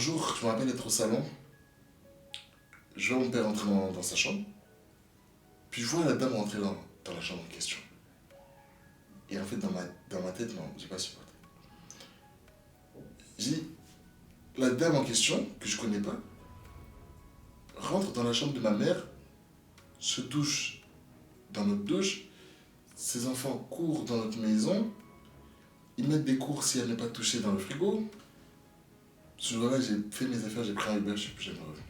jour, je me rappelle être au salon, je vois mon père entrer dans sa chambre, puis je vois la dame rentrer dans la chambre en question. Et en fait, dans ma tête, non, j'ai pas supporté. J'ai dit, la dame en question, que je connais pas, rentre dans la chambre de ma mère, se douche dans notre douche, ses enfants courent dans notre maison, ils mettent des courses si elle n'est pas touchée dans le frigo. Ce jour-là, j'ai fait mes affaires, j'ai pris un Uber, je suis plus jamais revenu.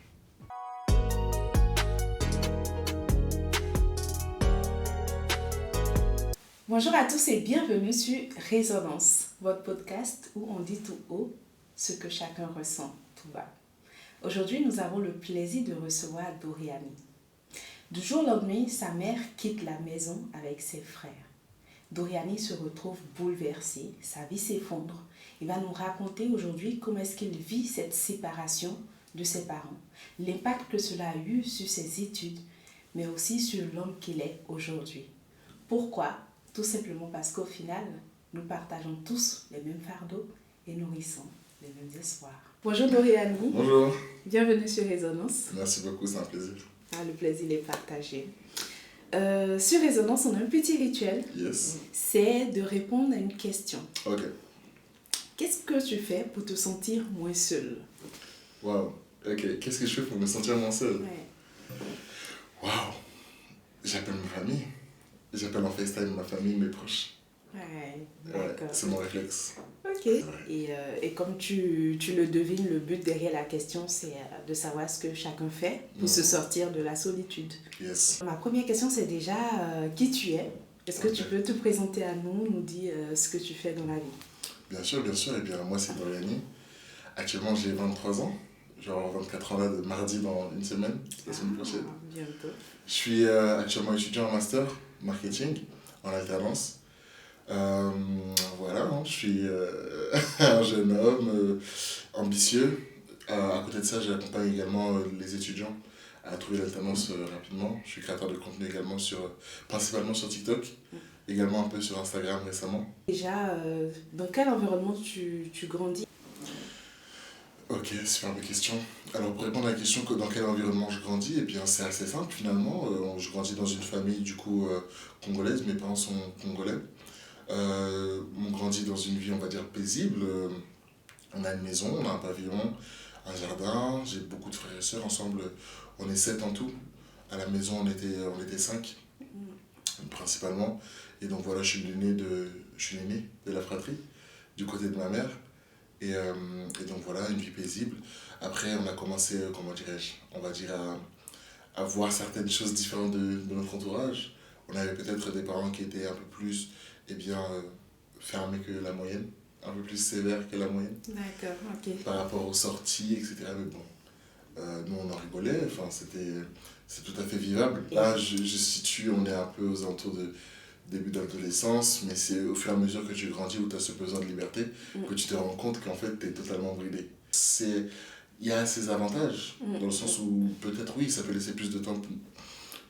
Bonjour à tous et bienvenue sur Résonance, votre podcast où on dit tout haut ce que chacun ressent tout bas. Aujourd'hui, nous avons le plaisir de recevoir Doriani. Du jour au lendemain, sa mère quitte la maison avec ses frères. Doriani se retrouve bouleversé, sa vie s'effondre. Il va nous raconter aujourd'hui comment est-ce qu'il vit cette séparation de ses parents, l'impact que cela a eu sur ses études, mais aussi sur l'homme qu'il est aujourd'hui. Pourquoi ? Tout simplement parce qu'au final, nous partageons tous les mêmes fardeaux et nourrissons les mêmes espoirs. Bonjour Doriani. Bonjour. Bienvenue sur Résonance. Merci beaucoup, c'est un plaisir. Le plaisir est partagé. Sur Résonance, on a un petit rituel. Yes. C'est de répondre à une question. Ok. Qu'est-ce que tu fais pour te sentir moins seul? Waouh. Ok, qu'est-ce que je fais pour me sentir moins seul? Ouais. Waouh. J'appelle ma famille. J'appelle en FaceTime ma famille, mes proches. Ouais, Ouais, d'accord. c'est mon réflexe. Ok. Ouais. Et comme tu le devines, le but derrière la question, c'est de savoir ce que chacun fait pour se sortir de la solitude. Yes. Ma première question, c'est déjà qui tu es. Est-ce que tu peux te présenter à nous dire ce que tu fais dans la vie? Bien sûr, bien sûr. Et bien, moi, c'est Doriani. Actuellement, j'ai 23 ans. Je vais avoir 24 ans là, de mardi dans une semaine, la semaine prochaine. Bientôt. Je suis actuellement étudiant en master marketing en alternance. Voilà, hein, je suis un jeune homme ambitieux. À côté de ça, j'accompagne également les étudiants à trouver l'alternance rapidement. Je suis créateur de contenu également, principalement sur TikTok, également un peu sur Instagram récemment. Déjà, dans quel environnement tu grandis? Ok, superbe question. Alors pour répondre à la question dans quel environnement je grandis, eh bien c'est assez simple finalement. Je grandis dans une famille du coup congolaise, mes parents sont congolais. On grandit dans une vie on va dire paisible. On a une maison, on a un pavillon, un jardin, j'ai beaucoup de frères et sœurs ensemble, on est 7 en tout. À la maison on était 5 principalement. Et donc voilà, je suis l'aîné de la fratrie du côté de ma mère. Et donc voilà, une vie paisible. Après, on a commencé, comment dirais-je, on va dire à voir certaines choses différentes de notre entourage. On avait peut-être des parents qui étaient un peu plus, fermés que la moyenne, un peu plus sévères que la moyenne. D'accord, ok. Par rapport aux sorties, etc. Mais bon, nous on en rigolait, enfin c'est tout à fait vivable. Là, je situe, on est un peu aux alentours de début d'adolescence, mais c'est au fur et à mesure que tu grandis, où tu as ce besoin de liberté, que tu te rends compte qu'en fait, tu es totalement bridé. Il y a ses avantages, dans le sens où peut-être oui, ça peut laisser plus de temps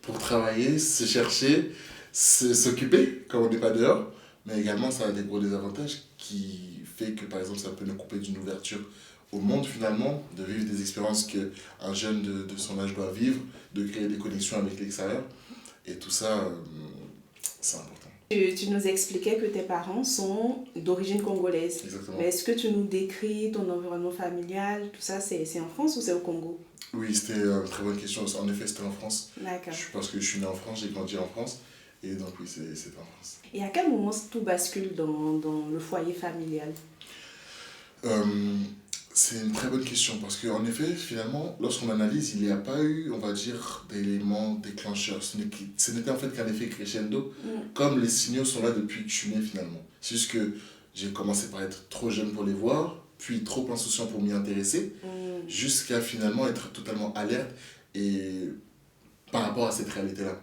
pour travailler, se chercher, s'occuper, quand on n'est pas dehors, mais également ça a des gros désavantages qui fait que par exemple ça peut nous couper d'une ouverture au monde finalement, de vivre des expériences qu'un jeune de son âge doit vivre, de créer des connexions avec l'extérieur, et tout ça, c'est important. Tu nous expliquais que tes parents sont d'origine congolaise. Exactement. Mais est-ce que tu nous décris ton environnement familial, tout ça, c'est en France ou c'est au Congo? Oui, c'était une très bonne question. En effet, c'était en France. D'accord. Parce que je suis né en France, j'ai grandi en France. Et donc oui, c'était en France. Et à quel moment tout bascule dans le foyer familial? C'est une très bonne question parce qu'en effet, finalement, lorsqu'on analyse, il n'y a pas eu, on va dire, d'éléments déclencheurs. Ce n'était en fait qu'un effet crescendo, comme les signaux sont là depuis que je suis né finalement. C'est juste que j'ai commencé par être trop jeune pour les voir, puis trop insouciant pour m'y intéresser, jusqu'à finalement être totalement alerte et par rapport à cette réalité-là.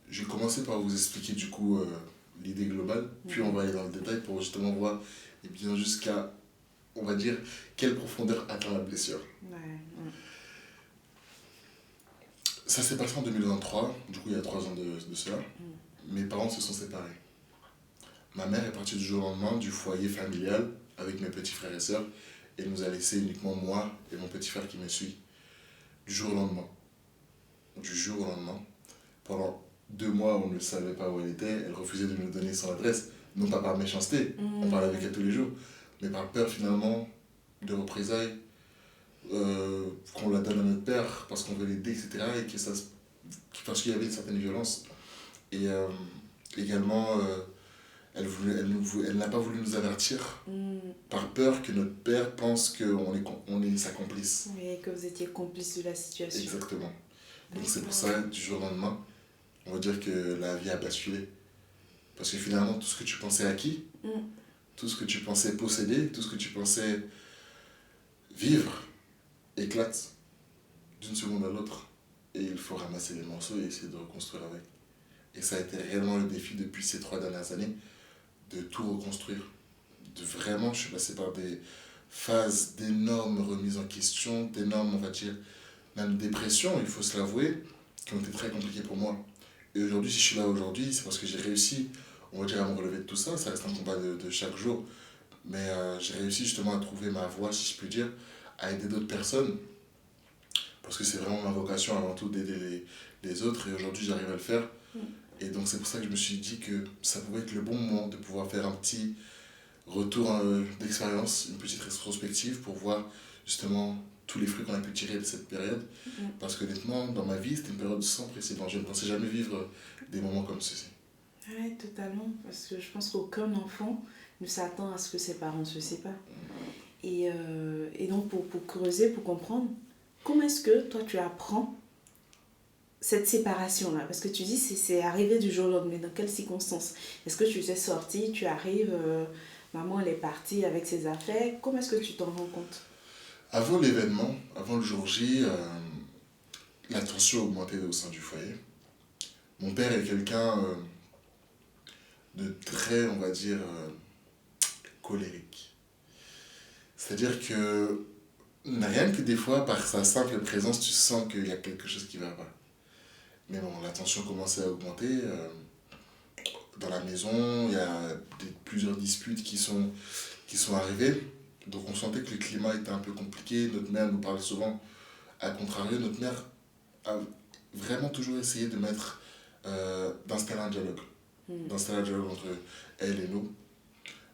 Je vais commencer par vous expliquer du coup l'idée globale, puis on va aller dans le détail pour justement voir et bien jusqu'à, on va dire, quelle profondeur atteint la blessure. Ça s'est passé en 2023, du coup il y a 3 ans de cela. Mes parents se sont séparés. Ma mère est partie du jour au lendemain du foyer familial avec mes petits frères et sœurs et il nous a laissé uniquement moi et mon petit frère qui me suit. Du jour au lendemain. Du jour au lendemain. Pendant 2 mois, on ne savait pas où elle était. Elle refusait de nous donner son adresse. Non pas par méchanceté, on parlait avec elle tous les jours, mais par peur finalement de représailles, qu'on la donne à notre père parce qu'on veut l'aider, etc. Et que parce qu'il y avait une certaine violence. Et également, elle n'a pas voulu nous avertir par peur que notre père pense qu'on est sa complice. Oui, que vous étiez complice de la situation. Exactement. Donc c'est pour ça, du jour au lendemain, on va dire que la vie a basculé. Parce que finalement, tout ce que tu pensais acquis, tout ce que tu pensais posséder, tout ce que tu pensais vivre, éclate d'une seconde à l'autre. Et il faut ramasser les morceaux et essayer de reconstruire avec. Et ça a été réellement le défi depuis ces 3 dernières années, de tout reconstruire. Vraiment, je suis passé par des phases d'énormes remises en question, d'énormes, on va dire, même dépression, il faut se l'avouer, qui ont été très compliquées pour moi. Et aujourd'hui, si je suis là aujourd'hui, c'est parce que j'ai réussi, on va dire, à me relever de tout ça. Ça reste un combat de chaque jour. Mais j'ai réussi justement à trouver ma voie, si je puis dire, à aider d'autres personnes. Parce que c'est vraiment ma vocation avant tout d'aider les autres. Et aujourd'hui, j'arrive à le faire. Et donc, c'est pour ça que je me suis dit que ça pouvait être le bon moment de pouvoir faire un petit retour d'expérience, une petite rétrospective pour voir justement tous les fruits qu'on a pu tirer de cette période. Parce qu'honnêtement, dans ma vie, c'était une période sans précédent. Je ne pensais jamais vivre des moments comme ceci. Oui, totalement. Parce que je pense qu'aucun enfant ne s'attend à ce que ses parents se séparent. Et donc, pour creuser, pour comprendre, comment est-ce que toi, tu apprends cette séparation-là? Parce que tu dis c'est arrivé du jour au lendemain. Dans quelles circonstances? Est-ce que tu es sortie, tu arrives, maman elle est partie avec ses affaires? Comment est-ce que tu t'en rends compte? Avant l'événement, avant le jour J, la tension augmentait au sein du foyer. Mon père est quelqu'un de très, on va dire, colérique. C'est-à-dire que rien que des fois, par sa simple présence, tu sens qu'il y a quelque chose qui ne va pas. Mais bon, la tension commençait à augmenter. Dans la maison, il y a plusieurs disputes qui sont arrivées. Donc on sentait que le climat était un peu compliqué. Notre mère nous parle souvent à contrario. Notre mère a vraiment toujours essayé de d'installer un dialogue. D'installer un dialogue entre elle et nous.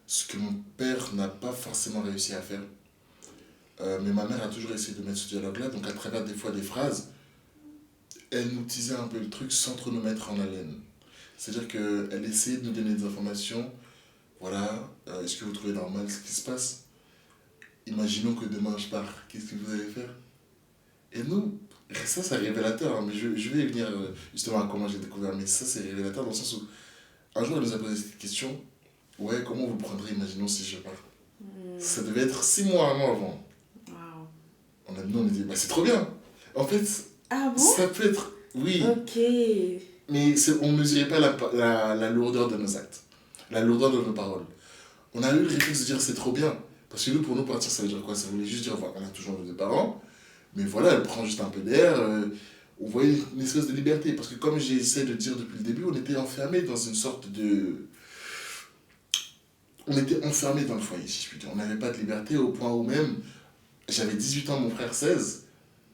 Ce que mon père n'a pas forcément réussi à faire. Mais ma mère a toujours essayé de mettre ce dialogue-là. Donc à travers des fois des phrases, elle nous disait un peu le truc sans trop nous mettre en haleine. C'est-à-dire qu'elle essayait de nous donner des informations. Voilà, est-ce que vous trouvez normal ce qui se passe? Imaginons que demain je pars, qu'est-ce que vous allez faire? Et nous, ça c'est révélateur, hein, mais je vais venir justement à comment j'ai découvert, mais ça c'est révélateur dans le sens où un jour elle nous a posé cette question, ouais, comment vous le prendrez, imaginons si je pars? Ça devait être 6 mois avant. Wow. On a dit, bah c'est trop bien. En fait, ah bon? Ça peut être, oui. Ok. Mais on ne mesurait pas la lourdeur de nos actes, la lourdeur de nos paroles. On a eu le réflexe de dire c'est trop bien. Parce que nous, pour nous, partir, ça veut dire quoi? Ça voulait juste dire, voilà, on a toujours nos 2 parents, mais voilà, elle prend juste un peu d'air. On voyait une espèce de liberté. Parce que comme j'essaie de dire depuis le début, on était enfermés dans une sorte de... On était enfermés dans le foyer, si je puis dire. On n'avait pas de liberté au point où même, j'avais 18 ans, mon frère 16,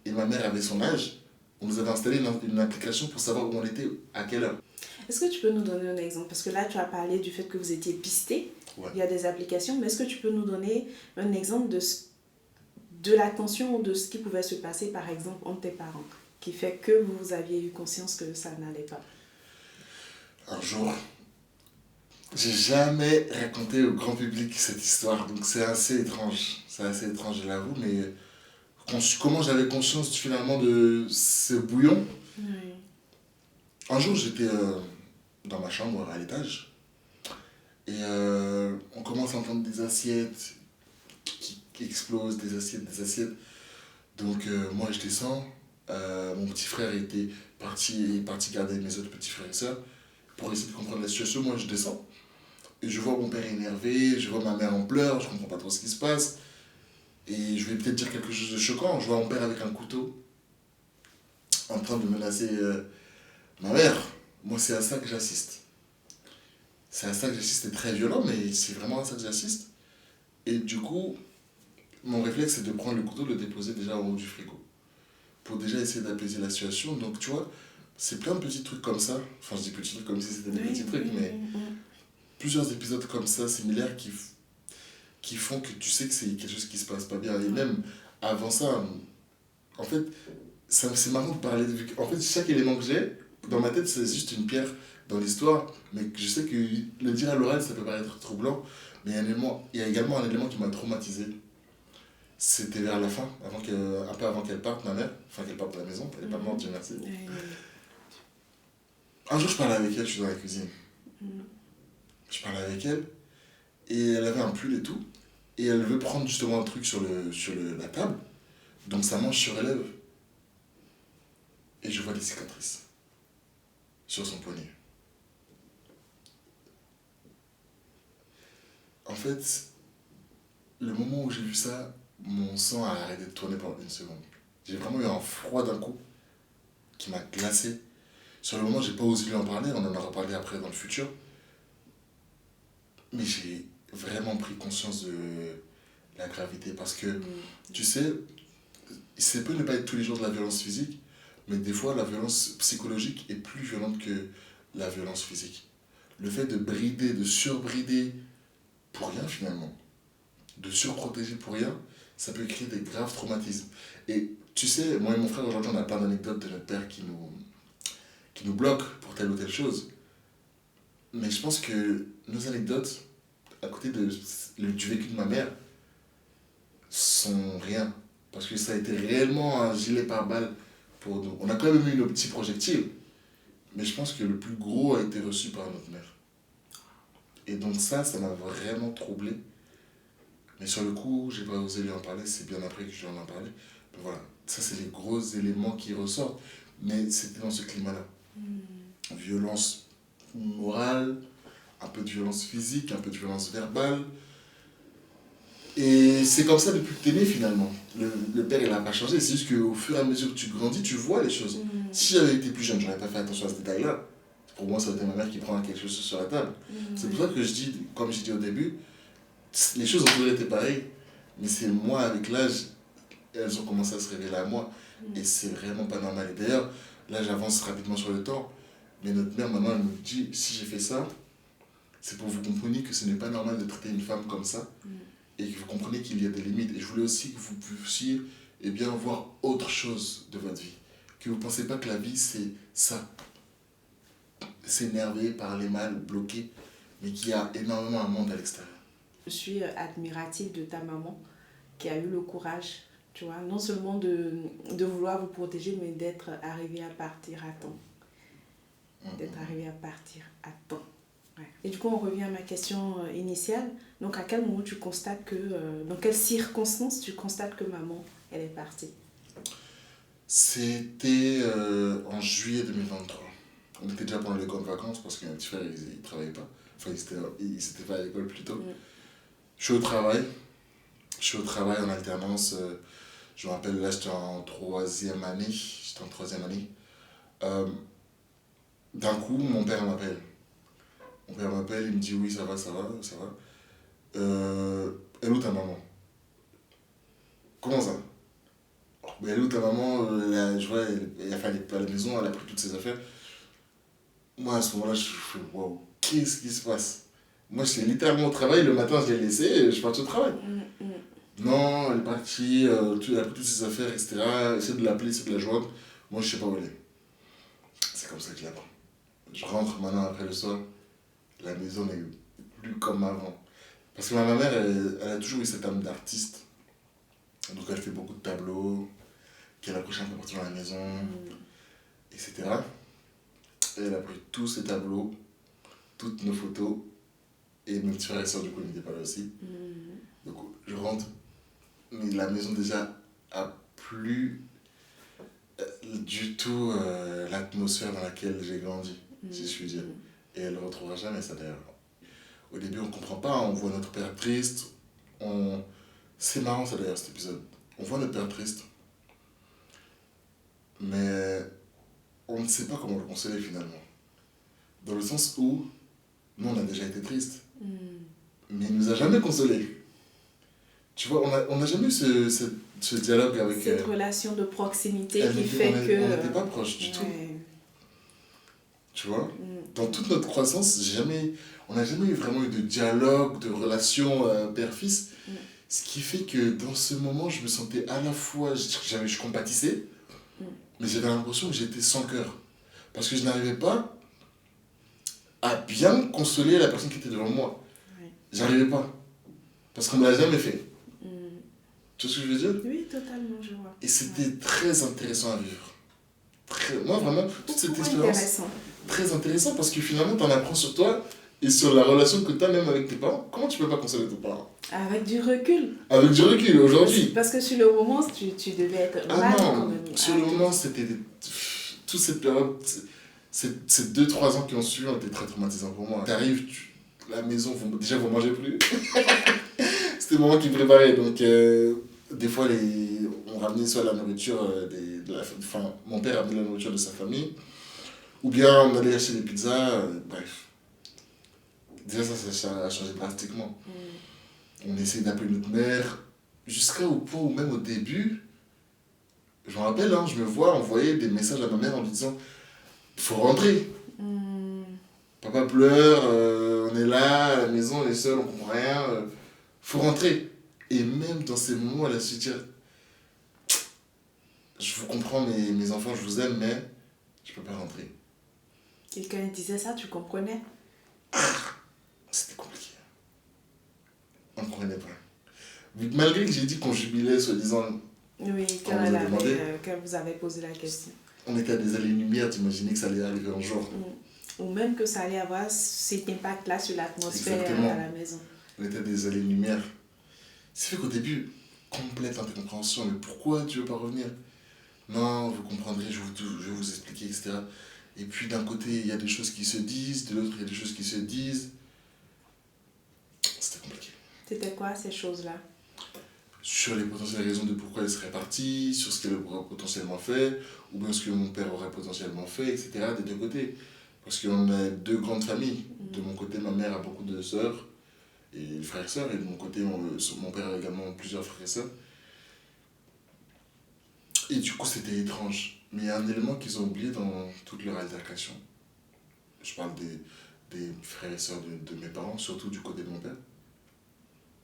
et ma mère avait son âge. On nous avait installé une application pour savoir où on était, à quelle heure. Est-ce que tu peux nous donner un exemple? Parce que là, tu as parlé du fait que vous étiez pistés. Ouais. Il y a des applications. Mais est-ce que tu peux nous donner un exemple de l'attention ou de ce qui pouvait se passer, par exemple, entre tes parents, qui fait que vous aviez eu conscience que ça n'allait pas? Un jour, j'ai jamais raconté au grand public cette histoire. Donc c'est assez étrange. C'est assez étrange, je l'avoue. Mais comment j'avais conscience finalement de ce bouillon? Oui. Un jour, j'étais dans ma chambre à l'étage et on commence à entendre des assiettes qui explosent, des assiettes. Donc moi, je descends. Mon petit frère est parti garder mes autres petits frères et sœurs pour essayer de comprendre la situation. Moi, je descends et je vois mon père énervé, je vois ma mère en pleurs, je comprends pas trop ce qui se passe. Et je vais peut-être dire quelque chose de choquant. Je vois mon père avec un couteau en train de menacer ma mère. Moi, c'est à ça que j'assiste. C'est très violent, mais c'est vraiment à ça que j'assiste. Et du coup, mon réflexe, c'est de prendre le couteau, de le déposer déjà en haut du frigo. Pour déjà essayer d'apaiser la situation. Donc, tu vois, c'est plein de petits trucs comme ça. Enfin, je dis petits trucs comme si c'était des petits trucs, mais plusieurs épisodes comme ça, similaires, qui font que tu sais que c'est quelque chose qui se passe pas bien. Et même avant ça, en fait, c'est marrant de parler. En fait, chaque élément que j'ai, dans ma tête, c'est juste une pierre dans l'histoire. Mais je sais que le dire à l'oral, ça peut paraître troublant. Mais il y a également un élément qui m'a traumatisé. C'était vers la fin, un peu avant qu'elle parte, ma mère. Enfin, qu'elle parte de la maison. Elle n'est pas morte, Dieu merci. Un jour, je parlais avec elle, je suis dans la cuisine. Je parlais avec elle. Et elle avait un pull et tout. Et elle veut prendre justement un truc la table. Donc sa manche se relève. Et je vois des cicatrices sur son poignet. En fait, le moment où j'ai vu ça, mon sang a arrêté de tourner pendant une seconde. J'ai vraiment eu un froid d'un coup qui m'a glacé. Sur le moment, j'ai pas osé lui en parler, on en aura parlé après dans le futur. Mais j'ai vraiment pris conscience de la gravité parce que, tu sais, ça peut ne pas être tous les jours de la violence physique, mais des fois, la violence psychologique est plus violente que la violence physique. Le fait de brider, de surbrider pour rien finalement, de surprotéger pour rien, ça peut créer des graves traumatismes. Et tu sais, moi et mon frère, aujourd'hui, on a plein d'anecdotes de notre père qui nous bloquent pour telle ou telle chose. Mais je pense que nos anecdotes, à côté du vécu de ma mère, sont rien. Parce que ça a été réellement un gilet pare-balles pour nous. On a quand même eu nos petits projectiles, mais je pense que le plus gros a été reçu par notre mère. Et donc ça m'a vraiment troublé. Mais sur le coup, j'ai pas osé lui en parler, c'est bien après que je lui en ai parlé. Mais voilà, ça c'est les gros éléments qui ressortent. Mais c'était dans ce climat-là. Violence morale, un peu de violence physique, un peu de violence verbale. Et c'est comme ça depuis que t'es né finalement. Le père il a pas changé, c'est juste qu'au fur et à mesure que tu grandis, tu vois les choses. Si j'avais été plus jeune, j'aurais pas fait attention à ce détail-là. Pour moi, ça aurait été ma mère qui prend quelque chose sur la table. C'est pour ça que je dis, comme j'ai dit au début, les choses ont toujours été pareilles. Mais c'est moi, avec l'âge, elles ont commencé à se révéler à moi. Et c'est vraiment pas normal. Et d'ailleurs, là j'avance rapidement sur le temps, mais notre mère maintenant elle me dit, si j'ai fait ça, c'est pour que vous compreniez que ce n'est pas normal de traiter une femme comme ça. Et que vous comprenez qu'il y a des limites. Et je voulais aussi que vous puissiez voir autre chose de votre vie. Que vous ne pensez pas que la vie c'est ça. S'énerver, parler mal, bloquer, mais qu'il y a énormément un monde à l'extérieur. Je suis admirative de ta maman qui a eu le courage, tu vois, non seulement de vouloir vous protéger, mais d'être arrivée à partir à temps. D'être arrivée à partir à temps. Ouais. Et du coup, on revient à ma question initiale. Donc, à quel moment tu constates dans quelles circonstances tu constates que maman, elle est partie? C'était en juillet 2023. On était déjà pendant les grandes vacances parce que mon petit frère, il ne travaillait pas. Enfin, il s'était pas à l'école plutôt. Je suis au travail. Je suis au travail en alternance. Je me rappelle, là, j'étais en troisième année. D'un coup, mon père m'appelle. Mon père m'appelle, il me dit oui, ça va. Elle est où ta maman? Comment ça? Mais elle est où ta maman? Je vois, elle a fait à la maison, elle a pris toutes ses affaires. Moi, à ce moment-là, je fais waouh, qu'est-ce qui se passe? Moi, j'étais littéralement au travail, le matin, je l'ai laissé et je suis parti au travail. Non, elle est partie, elle a pris toutes ses affaires, etc. Essaie de l'appeler, essaie de la joindre. Moi, je sais pas où elle est. C'est comme ça que je l'apprends. Je rentre maintenant après le soir, la maison n'est plus comme avant. Parce que ma mère, elle a toujours eu cette âme d'artiste. Donc elle fait beaucoup de tableaux, qu'elle accroche un peu partout dans la maison, etc. Et elle a pris tous ces tableaux, toutes nos photos, et mon petit frère et soeur du coup n'étaient pas là aussi. Donc je rentre, mais la maison déjà a plus du tout l'atmosphère dans laquelle j'ai grandi, si je puis dire. Et elle ne retrouvera jamais ça d'ailleurs. Au début on comprend pas, on voit notre père triste, c'est marrant ça d'ailleurs cet épisode. On voit notre père triste, mais on ne sait pas comment le consoler finalement. Dans le sens où, nous on a déjà été tristes, mais il nous a jamais consolés. Tu vois, on n'a jamais eu ce dialogue avec cette relation de proximité qui on fait que... on n'était pas proches du tout. Tu vois, dans toute notre croissance, on n'a jamais vraiment eu de dialogue, de relation père-fils. Ce qui fait que dans ce moment, je me sentais à la fois, je compatissais, mais j'avais l'impression que j'étais sans cœur. Parce que je n'arrivais pas à bien consoler la personne qui était devant moi. J'arrivais pas. Parce qu'on ne me l'a jamais fait. Tu vois ce que je veux dire? Oui, totalement, je vois. Et c'était très intéressant à vivre. Moi, vraiment, toute cette expérience, très intéressant parce que finalement, tu en apprends sur toi et sur la relation que tu as même avec tes parents. Comment tu peux pas consoler tes parents? Avec du recul. Avec du recul, aujourd'hui. Parce que sur le moment, tu devais être mal quand même. Sur le moment, c'était... Toute cette période, ces 2-3 ans qui ont suivi ont été très traumatisants pour moi. T'arrives, la maison, déjà, vous ne mangez plus. C'était moi qui préparais, donc... des fois, on ramenait soit la nourriture enfin, mon père ramenait la nourriture de sa famille, ou bien on allait acheter des pizzas, bref. Déjà, ça a changé drastiquement. On essayait d'appeler notre mère, jusqu'au point où même au début, je me rappelle, je me vois envoyer des messages à ma mère en lui disant « Il faut rentrer. Papa pleure, on est là, à la maison, on est seul, on comprend rien, faut rentrer. » Et même dans ces moments, elle a su dire « Je vous comprends, mes enfants, je vous aime, mais je peux pas rentrer. » Quelqu'un disait ça, tu comprenais? C'était compliqué. On ne comprenait pas. Malgré que j'ai dit qu'on jubilait, soi-disant, oui, quand vous avez posé la question. On était à des années-lumière, t'imaginer que ça allait arriver un jour. Ou même que ça allait avoir cet impact-là sur l'atmosphère à la maison. On était à des années-lumière. C'est fait qu'au début, complète incompréhension, mais pourquoi tu veux pas revenir? Non, vous comprendrez, je vais vous expliquer, etc. Et puis d'un côté, il y a des choses qui se disent, de l'autre, il y a des choses qui se disent. C'était compliqué. C'était quoi ces choses-là? Sur les potentielles raisons de pourquoi elle serait partie, sur ce qu'elle aurait potentiellement fait, ou bien ce que mon père aurait potentiellement fait, etc. des deux côtés. Parce qu'on a 2 grandes familles. De mon côté, ma mère a beaucoup de sœurs et frères et sœurs, et de mon côté, mon père a également plusieurs frères et sœurs. Et du coup, c'était étrange. Mais il y a un élément qu'ils ont oublié dans toute leur altercation. Je parle des frères et sœurs de mes parents, surtout du côté de mon père.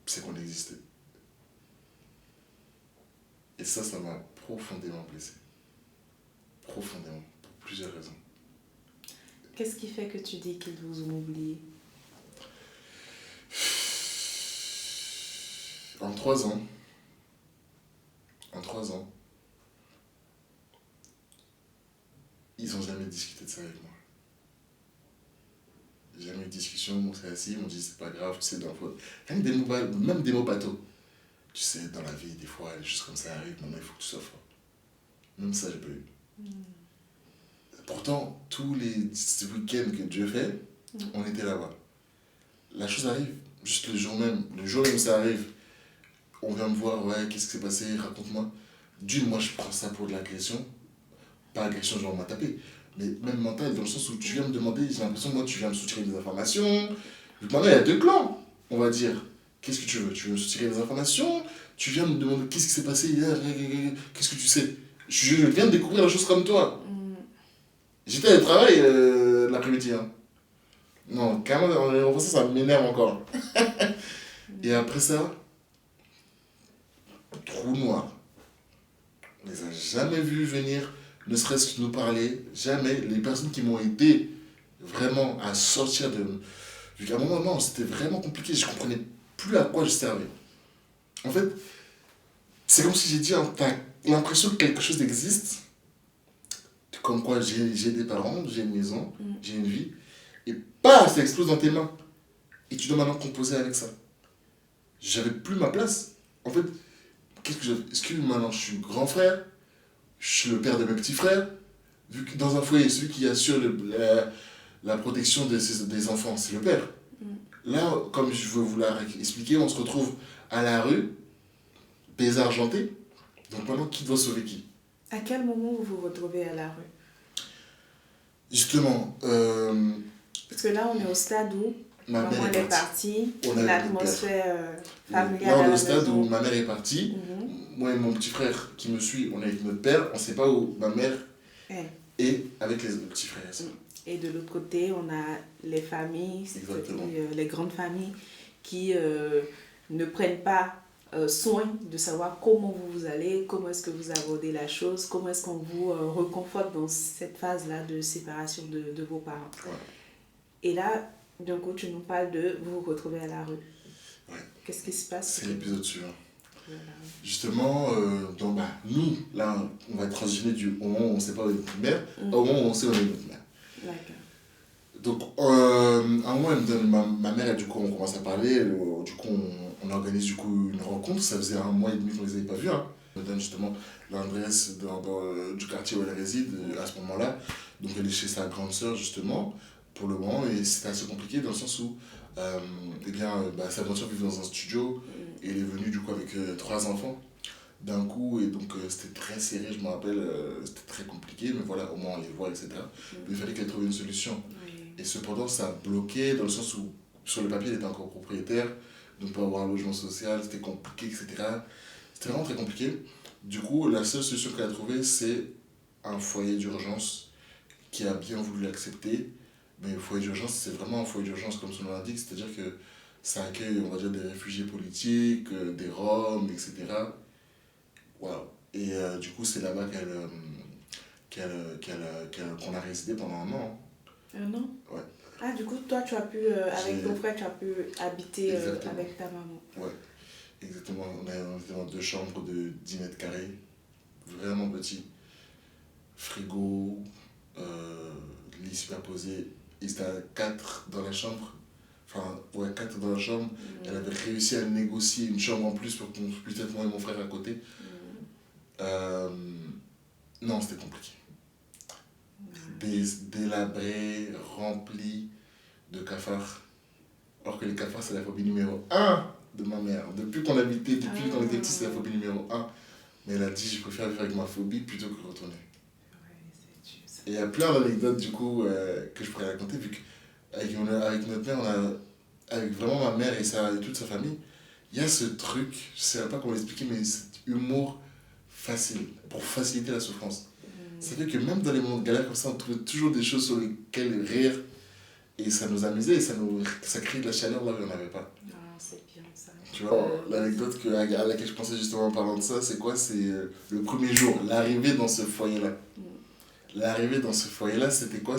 C'est qu'on existait. Et ça m'a profondément blessé. Profondément, pour plusieurs raisons. Qu'est-ce qui fait que tu dis qu'ils vous ont oublié? En 3 ans, ils n'ont jamais discuté de ça avec moi. Jamais eu de discussion, on s'est assis, on dit c'est pas grave, tu sais, même des mots bateaux. Tu sais, dans la vie, des fois, des choses comme ça arrivent, maintenant il faut que tu sois fort. Même ça, j'ai pas eu. Pourtant, tous les week-ends que Dieu fait, on était là-bas. La chose arrive, juste le jour même où ça arrive, on vient me voir, ouais, qu'est-ce qui s'est passé, raconte-moi. Moi je prends ça pour de l'agression. Pas agression, genre on m'a tapé, mais même mental, dans le sens où tu viens me demander, j'ai l'impression que moi tu viens me soutirer des informations. Maintenant il y a 2 clans, on va dire. Qu'est-ce que tu veux? Tu veux me soutirer des informations? Tu viens me demander qu'est-ce qui s'est passé hier? Qu'est-ce que tu sais? Je viens de découvrir la chose comme toi. J'étais au travail l'après-midi. Non, carrément, ça m'énerve encore. Et après ça, trou noir. On les a jamais vus venir, ne serait-ce que nous parler. Jamais. Les personnes qui m'ont aidé vraiment à sortir de... Vu qu'à un moment, non, c'était vraiment compliqué. Je comprenais plus à quoi je servais. En fait, c'est comme si j'ai dit, t'as l'impression que quelque chose existe. Comme quoi j'ai des parents, j'ai une maison, j'ai une vie. Et ça explose dans tes mains. Et tu dois maintenant composer avec ça. J'avais plus ma place. En fait, est-ce que maintenant je suis grand frère? Je suis le père de mes petits frères? Vu que dans un foyer, celui qui assure la protection des enfants, c'est le père. Là, comme je veux vous l'expliquer, on se retrouve à la rue, désargenté. Donc maintenant, qui doit sauver qui? À quel moment vous vous retrouvez à la rue? Justement, parce que là, on est au stade où Ma Maman mère elle est est partie. partie, On a eu notre père. l'atmosphère familiale Là, on à est au la stade où maison. ma mère est partie. Moi et mon petit frère qui me suit, on est avec notre père. On ne sait pas où ma mère Ouais. est avec les petits frères et sœurs. Et de l'autre côté, on a les familles, Exactement. les grandes familles qui ne prennent pas soin de savoir comment vous allez, comment est-ce que vous abordez la chose, comment est-ce qu'on vous reconforte dans cette phase-là de séparation de vos parents. Ouais. Et là, d'un coup, tu nous parles de vous vous retrouver à la rue. Ouais. Qu'est-ce qui se passe? C'est l'épisode suivant. Voilà. Justement, nous, là, on va transitionner au moment où on ne sait pas où est notre mère, au moment où on sait où est notre mère. D'accord. Donc, à un moment, elle me donne, ma mère, et du coup, on commence à parler, du coup, on organise du coup une rencontre, ça faisait 1 mois et demi qu'on ne les avait pas vus. Hein. Elle me donne justement l'adresse du quartier où elle réside à ce moment-là. Donc, elle est chez sa grande sœur, justement, pour le moment, et c'était assez compliqué dans le sens où sa grande sœur vivait dans un studio, et elle est venue du coup avec 3 enfants d'un coup, et donc c'était très serré, je me rappelle, c'était très compliqué, mais voilà, au moins on les voit, etc. Mais il fallait qu'elle trouve une solution. Et cependant, ça a bloqué dans le sens où, sur le papier, elle était encore propriétaire, donc pour avoir un logement social, c'était compliqué, etc. C'était vraiment très compliqué. Du coup, la seule solution qu'elle a trouvée, c'est un foyer d'urgence qui a bien voulu l'accepter. Mais le foyer d'urgence, c'est vraiment un foyer d'urgence, comme son nom l'indique, c'est-à-dire que ça accueille, on va dire, des réfugiés politiques, des Roms, etc. Waouh. Et du coup, c'est là-bas qu'on a résidé pendant 1 an. Un an? Ouais. Ah, du coup, toi, tu as pu, avec ton frère, tu as pu habiter avec ta maman. Ouais, exactement. On était dans 2 chambres de 10 mètres carrés, vraiment petit. Frigo, lit superposé. Ils étaient à 4 dans la chambre. Enfin, ouais, 4 dans la chambre. Elle avait réussi à négocier une chambre en plus pour qu'on puisse être moi et mon frère à côté. Non, c'était compliqué. Délabré, rempli de cafards. Alors que les cafards, c'est la phobie numéro 1 de ma mère. Depuis qu'on habitait, depuis qu'on était petit, c'est la phobie numéro 1. Mais elle a dit, je préfère vivre avec ma phobie plutôt que retourner. Et il y a plein d'anecdotes du coup que je pourrais raconter, vu qu'avec notre mère, avec vraiment ma mère et toute sa famille, il y a ce truc, je ne sais pas comment l'expliquer, mais cet humour facile, pour faciliter la souffrance. Ça fait que même dans les moments de galère comme ça, on trouvait toujours des choses sur lesquelles rire, et ça nous amusait, et ça créait de la chaleur là où il n'y en avait pas. Ah, c'est bien ça. Tu vois, l'anecdote à laquelle je pensais justement en parlant de ça, c'est quoi? C'est le premier jour, l'arrivée dans ce foyer-là. L'arrivée dans ce foyer-là, c'était quoi?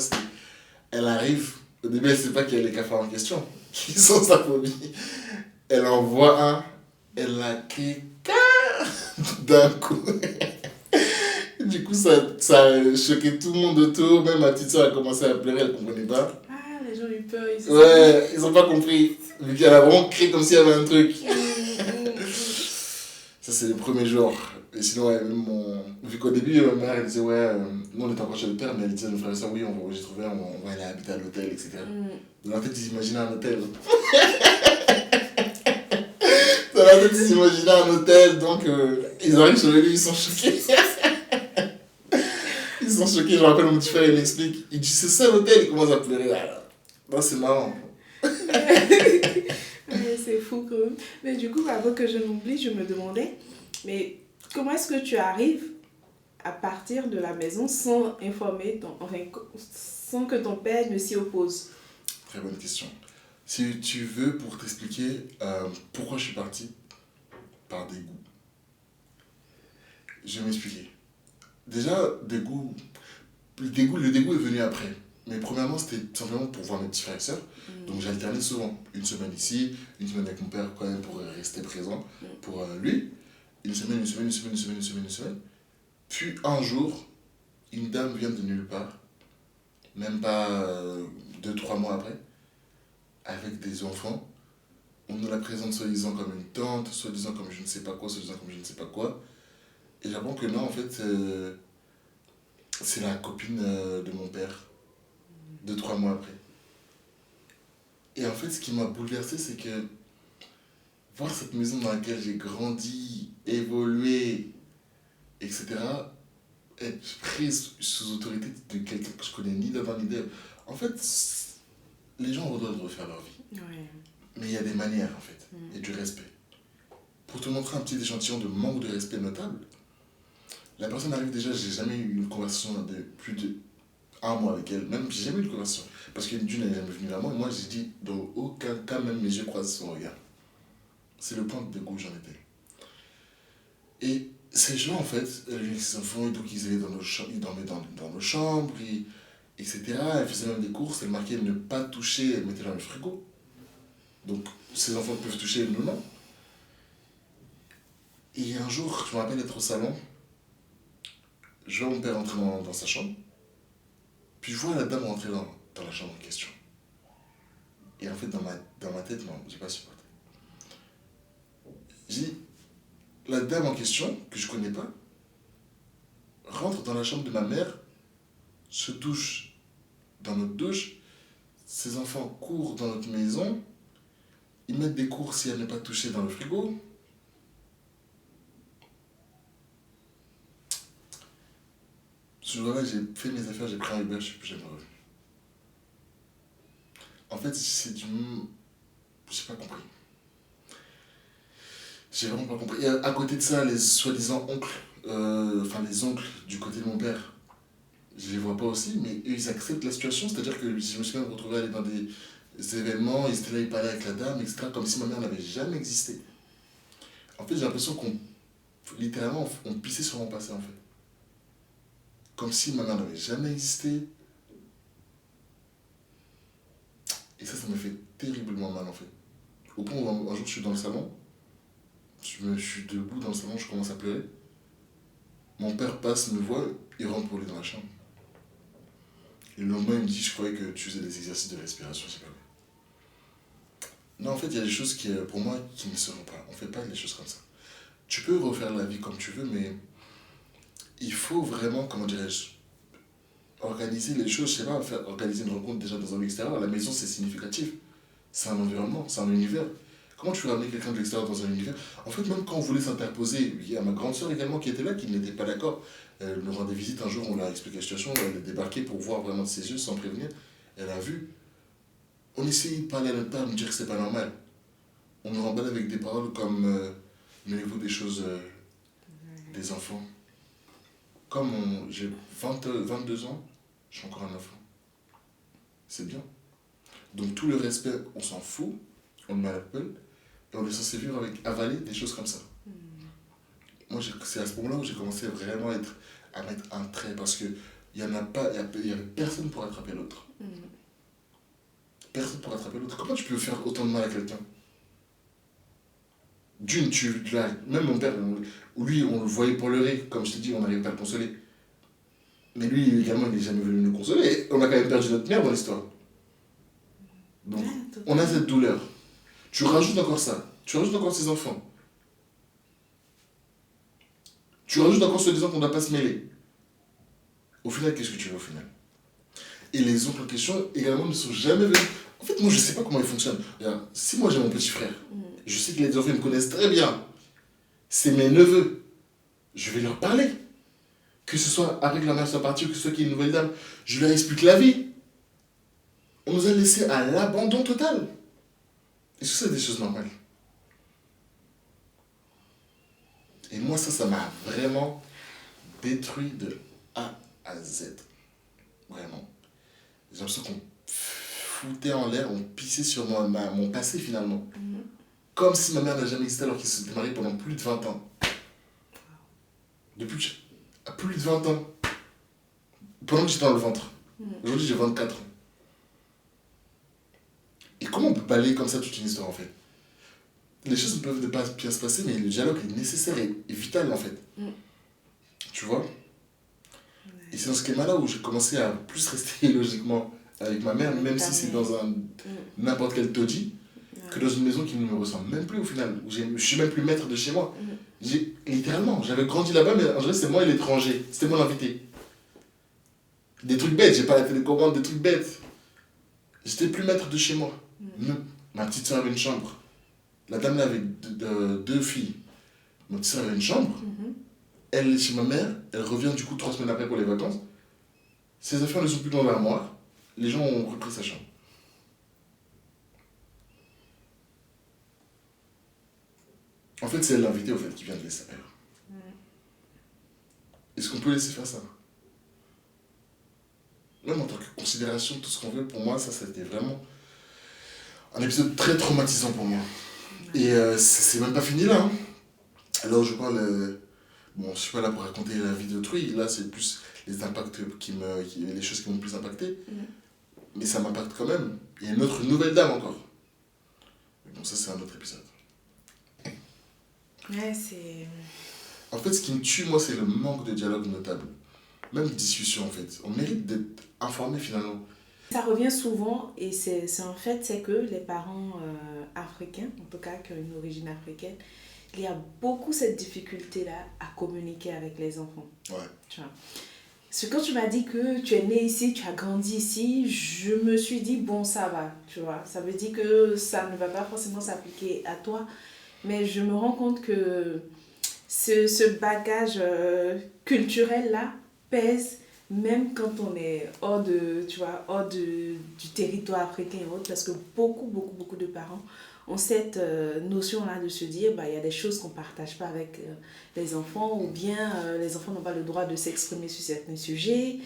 Elle arrive, au début elle ne sait pas qu'il y a les cafards en question, qui sont sa phobie. Elle en voit un, elle la crie d'un coup. Du coup, ça a choqué tout le monde autour, même ma petite soeur a commencé à pleurer, elle ne comprenait pas. Ah, les gens ont eu peur. Ils n'ont pas compris, vu qu'elle a vraiment crié comme s'il y avait un truc. Ça, c'est le premier jour. Et sinon, ouais, vu qu'au début, ma mère, elle disait, ouais, nous on était encore chez le père, mais elle disait à nos frères et sœurs, oui, j'ai trouvé, on va aller habiter à l'hôtel, etc. Dans la tête, ils imaginaient un hôtel. Dans la tête, ils imaginaient un hôtel, donc ils arrivent sur le lit, ils sont choqués. Ils sont choqués, je me rappelle, mon petit frère, il m'explique. Il dit, c'est ça l'hôtel, il commence à pleurer. Non, c'est marrant. C'est fou quand même. Mais du coup, avant que je m'oublie, je me demandais, mais comment est-ce que tu arrives à partir de la maison sans informer sans que ton père ne s'y oppose? Très bonne question. Si tu veux, pour t'expliquer pourquoi je suis parti, par dégoût. Je vais m'expliquer. Déjà, le dégoût est venu après. Mais premièrement, c'était simplement pour voir mes petits frères et sœurs. Donc j'alternais souvent. Une semaine ici, une semaine avec mon père quand même pour rester présent pour lui. Une semaine. Puis un jour, une dame vient de nulle part, même pas 2-3 mois après, avec des enfants. On nous la présente soi-disant comme une tante, soi-disant comme je ne sais pas quoi, soi-disant comme je ne sais pas quoi. Et j'apprends que non, en fait, c'est la copine de mon père, 2-3 mois après. Et en fait, ce qui m'a bouleversé, c'est que voir cette maison dans laquelle j'ai grandi, évolué, etc., être prise sous autorité de quelqu'un que je connais ni d'avant ni d'hier. En fait, les gens ont le droit de refaire leur vie. Ouais. Mais il y a des manières, en fait, et du respect. Pour te montrer un petit échantillon de manque de respect notable, la personne arrive déjà, j'ai jamais eu une conversation de plus de un mois avec elle, même j'ai jamais eu de conversation. Parce que d'une, elle est jamais venue vers moi, et moi j'ai dit, dans aucun cas, même mes yeux croisent son regard. C'est le point de où j'en étais. Et ces gens, en fait, elle venait avec ses enfants, et donc ils allaient dans nos chambres, ils dormaient dans nos chambres, etc. Elle faisait même des courses, elle marquait ne pas toucher, elle mettait dans le frigo. Donc, ces enfants peuvent toucher, nous non. Et un jour, je me rappelle être au salon, je vois mon père entrer dans sa chambre, puis je vois la dame rentrer dans la chambre en question. Et en fait, dans ma tête, non, j'ai pas supporté. J'ai dit, la dame en question, que je connais pas, rentre dans la chambre de ma mère, se douche dans notre douche, ses enfants courent dans notre maison, ils mettent des courses si elle n'est pas touchée dans le frigo. Ce jour-là, j'ai fait mes affaires, j'ai pris un Uber, je suis plus jamais revenu. En fait, c'est du... J'ai pas compris. J'ai vraiment pas compris. Et à côté de ça, les soi-disant oncles, les oncles du côté de mon père, je les vois pas aussi, mais eux, ils acceptent la situation. C'est-à-dire que je me suis même retrouvé à aller dans des événements, ils étaient là, ils parlaient avec la dame, etc., comme si ma mère n'avait jamais existé. En fait, j'ai l'impression qu'on, littéralement, on pissait sur mon passé, en fait. Comme si ma mère n'avait jamais existé. Et ça m'a fait terriblement mal, en fait. Au point où un jour, je suis dans le salon, je suis debout dans le salon, je commence à pleurer. Mon père passe, me voit, il rentre pour aller dans la chambre. Et le lendemain, il me dit, je croyais que tu faisais des exercices de respiration, c'est pas vrai. Non, en fait, il y a des choses qui, pour moi, qui ne seront pas. On ne fait pas des choses comme ça. Tu peux refaire la vie comme tu veux, mais il faut vraiment, comment dirais-je, organiser les choses, je sais pas, organiser une rencontre déjà dans un lieu extérieur. La maison, c'est significatif. C'est un environnement, c'est un univers. Comment tu peux ramener quelqu'un de l'extérieur dans un univers? En fait, même quand on voulait s'interposer, il y a ma grande sœur également qui était là, qui n'était pas d'accord. Elle nous rendait visite un jour, on leur a expliqué la situation, elle est débarquée pour voir vraiment de ses yeux sans prévenir. Elle a vu. On essayait de parler à notre père, de nous dire que c'est pas normal. On nous remballe avec des paroles comme mêlez-vous des choses des enfants. Comme j'ai 22 ans, je suis encore un enfant. C'est bien. Donc tout le respect, on s'en fout, on le met à la poubelle, et on est censé vivre avec, avaler des choses comme ça. Moi, c'est à ce moment-là où j'ai commencé vraiment à mettre un trait, parce que il y avait personne pour attraper l'autre. Personne pour attraper l'autre. Comment tu peux faire autant de mal à quelqu'un? D'une, même mon père, lui, on le voyait pleurer, comme je t'ai dit, on n'arrivait pas à le consoler. Mais lui, également, il n'est jamais venu nous consoler, et on a quand même perdu notre mère dans l'histoire. Donc, on a cette douleur. Tu rajoutes encore ça. Tu rajoutes encore ses enfants. Tu rajoutes encore se disant qu'on ne doit pas se mêler. Au final, qu'est-ce que tu veux au final? Et les oncles en question, également, ne sont jamais venus. En fait, moi, je ne sais pas comment ils fonctionnent. Regarde, si moi j'ai mon petit frère, je sais que les enfants me connaissent très bien. C'est mes neveux. Je vais leur parler. Que ce soit après que la mère soit partie ou que ce soit qu'il y ait une nouvelle dame. Je leur explique la vie. On nous a laissés à l'abandon total. Est-ce que c'est des choses normales? Et moi, ça m'a vraiment détruit de A à Z. Vraiment. J'ai l'impression qu'on foutait en l'air, on pissait sur mon passé finalement. Comme si ma mère n'a jamais existé alors qu'ils se sont mariés pendant plus de 20 ans. Depuis plus de 20 ans. Pendant que j'étais dans le ventre. Aujourd'hui, j'ai 24 ans. Et comment on peut balayer comme ça toute une histoire en fait? Les choses ne peuvent pas bien se passer, mais le dialogue est nécessaire et vital en fait. Tu vois? Et c'est dans ce schéma-là où j'ai commencé à plus rester logiquement avec ma mère, même si c'est dans n'importe quel taudis, que dans une maison qui ne me ressemble même plus au final, où je suis même plus maître de chez moi. Littéralement, j'avais grandi là-bas, mais en général, c'est moi l'étranger, c'était moi l'invité. Des trucs bêtes, j'ai pas la télécommande, des trucs bêtes. J'étais plus maître de chez moi. Ma petite soeur avait une chambre. La dame là avait deux filles. Ma petite soeur avait une chambre. Elle est chez ma mère, elle revient du coup 3 semaines après pour les vacances. Ses affaires ne sont plus dans l'armoire. Les gens ont repris sa chambre. En fait, c'est l'invité au fait qui vient de laisser faire. Est-ce qu'on peut laisser faire ça? Même en tant que considération, tout ce qu'on veut, pour moi, ça a été vraiment un épisode très traumatisant pour moi. Et c'est même pas fini là. Hein. Alors je parle, bon, je suis pas là pour raconter la vie d'autrui, là c'est plus les impacts les choses qui m'ont le plus impacté. Mais ça m'impacte quand même. Il y a une autre nouvelle dame encore. Donc ça c'est un autre épisode. Ouais, c'est... En fait, ce qui me tue, moi, c'est le manque de dialogue notable. Même de discussion, en fait. On mérite d'être informé, finalement. Ça revient souvent, et en fait, c'est que les parents africains, en tout cas qui ont une origine africaine, il y a beaucoup cette difficulté-là à communiquer avec les enfants. Ouais. Tu vois. Parce que quand tu m'as dit que tu es né ici, tu as grandi ici, je me suis dit, bon, ça va, tu vois. Ça veut dire que ça ne va pas forcément s'appliquer à toi. Mais je me rends compte que ce bagage culturel-là pèse même quand on est hors du territoire africain et autres, parce que beaucoup de parents ont cette notion-là de se dire, il y a des choses qu'on ne partage pas avec les enfants, ou bien les enfants n'ont pas le droit de s'exprimer sur certains sujets,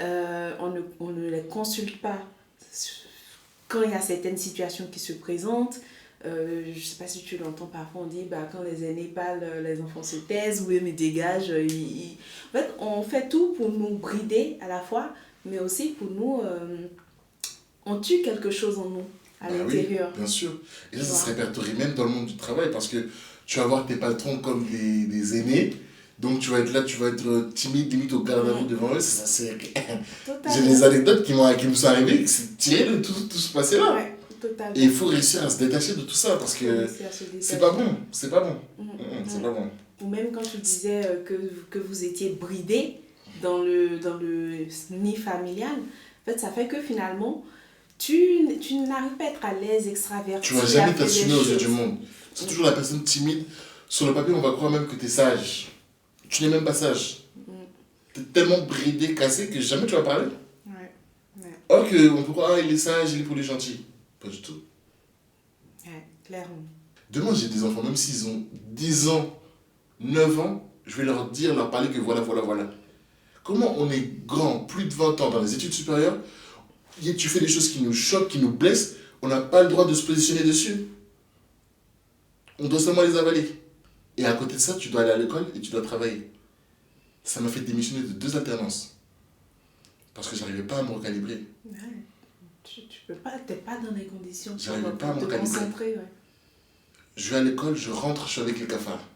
on ne les consulte pas quand il y a certaines situations qui se présentent. Je ne sais pas si tu l'entends, parfois on dit quand les aînés parlent, les enfants se taisent ou ils dégagent. En fait, on fait tout pour nous brider à la fois, mais aussi pour nous, on tue quelque chose en nous, à l'intérieur. Oui, bien sûr. Et ça se répertorie même dans le monde du travail, parce que tu vas voir tes patrons comme des aînés, donc tu vas être là, tu vas être timide, limite au garde à vous devant eux. J'ai des anecdotes qui me sont arrivées, c'est tiré de tout ce passé-là. Ouais. Totalement. Et il faut réussir à se détacher de tout ça parce que c'est pas bon, c'est pas bon. C'est pas bon. Ou même quand tu disais que vous étiez bridé dans le nid familial, en fait, ça fait que finalement, tu n'arrives pas à être à l'aise, extraverti. Tu vas jamais t'assumer aux yeux du monde. C'est toujours la personne timide. Sur le papier, on va croire même que tu es sage. Tu n'es même pas sage. Tu es tellement bridé, cassé que jamais tu vas parler. Or qu'on peut croire, il est sage, il est pour les gentils. Pas du tout. Ouais, clairement. Demain, j'ai des enfants, même s'ils ont 10 ans, 9 ans, je vais leur parler que voilà. Comment on est grand, plus de 20 ans dans les études supérieures, tu fais des choses qui nous choquent, qui nous blessent, on n'a pas le droit de se positionner dessus. On doit seulement les avaler. Et à côté de ça, tu dois aller à l'école et tu dois travailler. Ça m'a fait démissionner de 2 alternances. Parce que j'arrivais pas à me recalibrer. Ouais. Tu peux pas, t'es pas dans les conditions pour te concentrer. Ouais. Je vais à l'école, je rentre, je suis avec les cafards.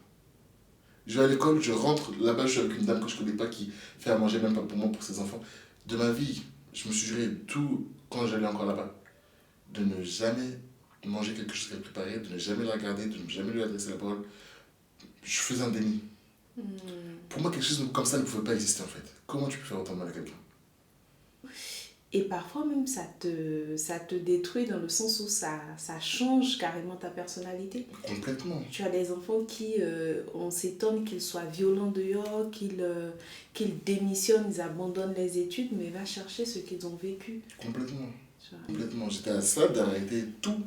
Je vais à l'école, je rentre, là-bas je suis avec une dame que je connais pas qui fait à manger même pas pour moi, pour ses enfants. De ma vie, je me suis juré tout quand j'allais encore là-bas, de ne jamais manger quelque chose qu'elle préparait, de ne jamais la regarder, de ne jamais lui adresser la parole. Je faisais un déni. Pour moi, quelque chose comme ça ne pouvait pas exister en fait. Comment tu peux faire autant de mal à quelqu'un? Et parfois même ça te détruit dans le sens où ça change carrément ta personnalité. Complètement. Tu as des enfants qui, on s'étonne qu'ils soient violents dehors, qu'ils démissionnent, ils abandonnent les études, mais va chercher ce qu'ils ont vécu. Complètement. J'étais à ça d'arrêter tout.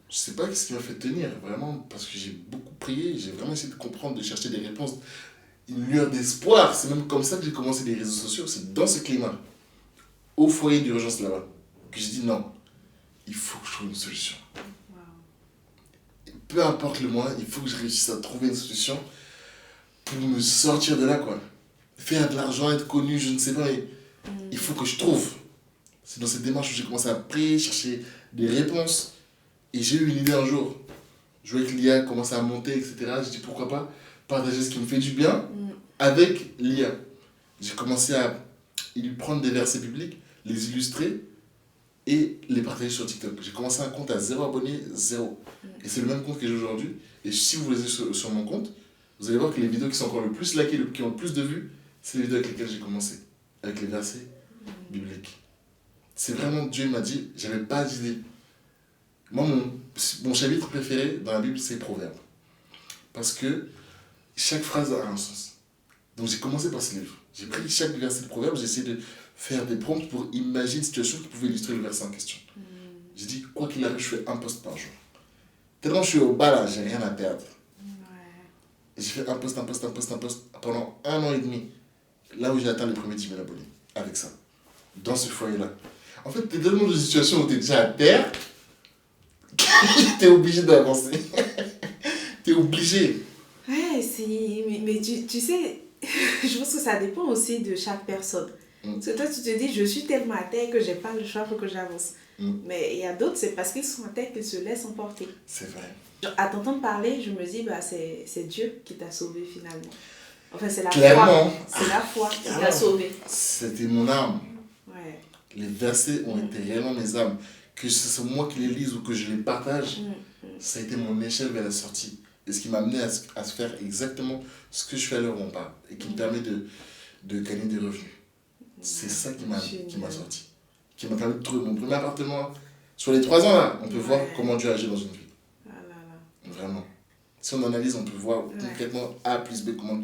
Je sais pas ce qui m'a fait tenir, vraiment, parce que j'ai beaucoup prié, j'ai vraiment essayé de comprendre, de chercher des réponses, une lueur d'espoir. C'est même comme ça que j'ai commencé les réseaux sociaux, c'est dans ce climat. Au foyer d'urgence là-bas, que j'ai dit non, il faut que je trouve une solution. Wow. Peu importe le mois, il faut que je réussisse à trouver une solution pour me sortir de là, quoi. Faire de l'argent, être connu, je ne sais pas, mais il faut que je trouve. C'est dans cette démarche où j'ai commencé à prier, chercher des réponses. Et j'ai eu une idée un jour. Je voyais que l'IA commençait à monter, etc. J'ai dit pourquoi pas partager ce qui me fait du bien avec l'IA. J'ai commencé à lui prendre des versets bibliques, les illustrer et les partager sur TikTok. J'ai commencé un compte à 0 abonnés, 0. Et c'est le même compte que j'ai aujourd'hui. Et si vous les avez sur mon compte, vous allez voir que les vidéos qui sont encore le plus likées, qui ont le plus de vues, c'est les vidéos avec lesquelles j'ai commencé, avec les versets bibliques. C'est vraiment, Dieu m'a dit, j'avais pas d'idée. Moi, mon chapitre préféré dans la Bible, c'est Proverbes. Parce que chaque phrase a un sens. Donc j'ai commencé par ce livre. J'ai pris chaque verset de Proverbes, j'ai essayé de faire des prompts pour imaginer une situation qui pouvait illustrer le verset en question. J'ai dit, quoi qu'il arrive, je fais un post par jour. Tellement je suis au bas là, j'ai rien à perdre. J'ai fait un post pendant 1 an et demi. Là où j'ai atteint les premiers 10 000 abonnés. Avec ça. Dans ce foyer-là. En fait, t'es tellement dans une situation où t'es déjà à terre. T'es obligé d'avancer. T'es obligé. Ouais, mais tu sais, je pense que ça dépend aussi de chaque personne. Parce que toi, tu te dis, je suis tellement à terre que j'ai pas le choix, il faut que j'avance. Mais il y a d'autres, c'est parce qu'ils sont à terre qu'ils se laissent emporter. C'est vrai. Genre, à t'entendre parler, je me dis, bah, c'est Dieu qui t'a sauvé finalement. Enfin, c'est la Clairement. foi. C'est la foi qui t'a sauvé. C'était mon âme. Ouais. Les versets ont été réellement mes âmes. Que ce soit moi qui les lise ou que je les partage, ça a été mon échelle vers la sortie. Et ce qui m'a amené à faire exactement ce que je fais à l'heure où on parle. Et qui me permet de gagner des revenus. C'est ça qui m'a sorti. Qui m'a permis de trouver mon premier appartement. Sur les 3 ans là, on peut voir comment Dieu agit dans une vie. Ah là là. Vraiment. Si on analyse, on peut voir concrètement A plus B comment.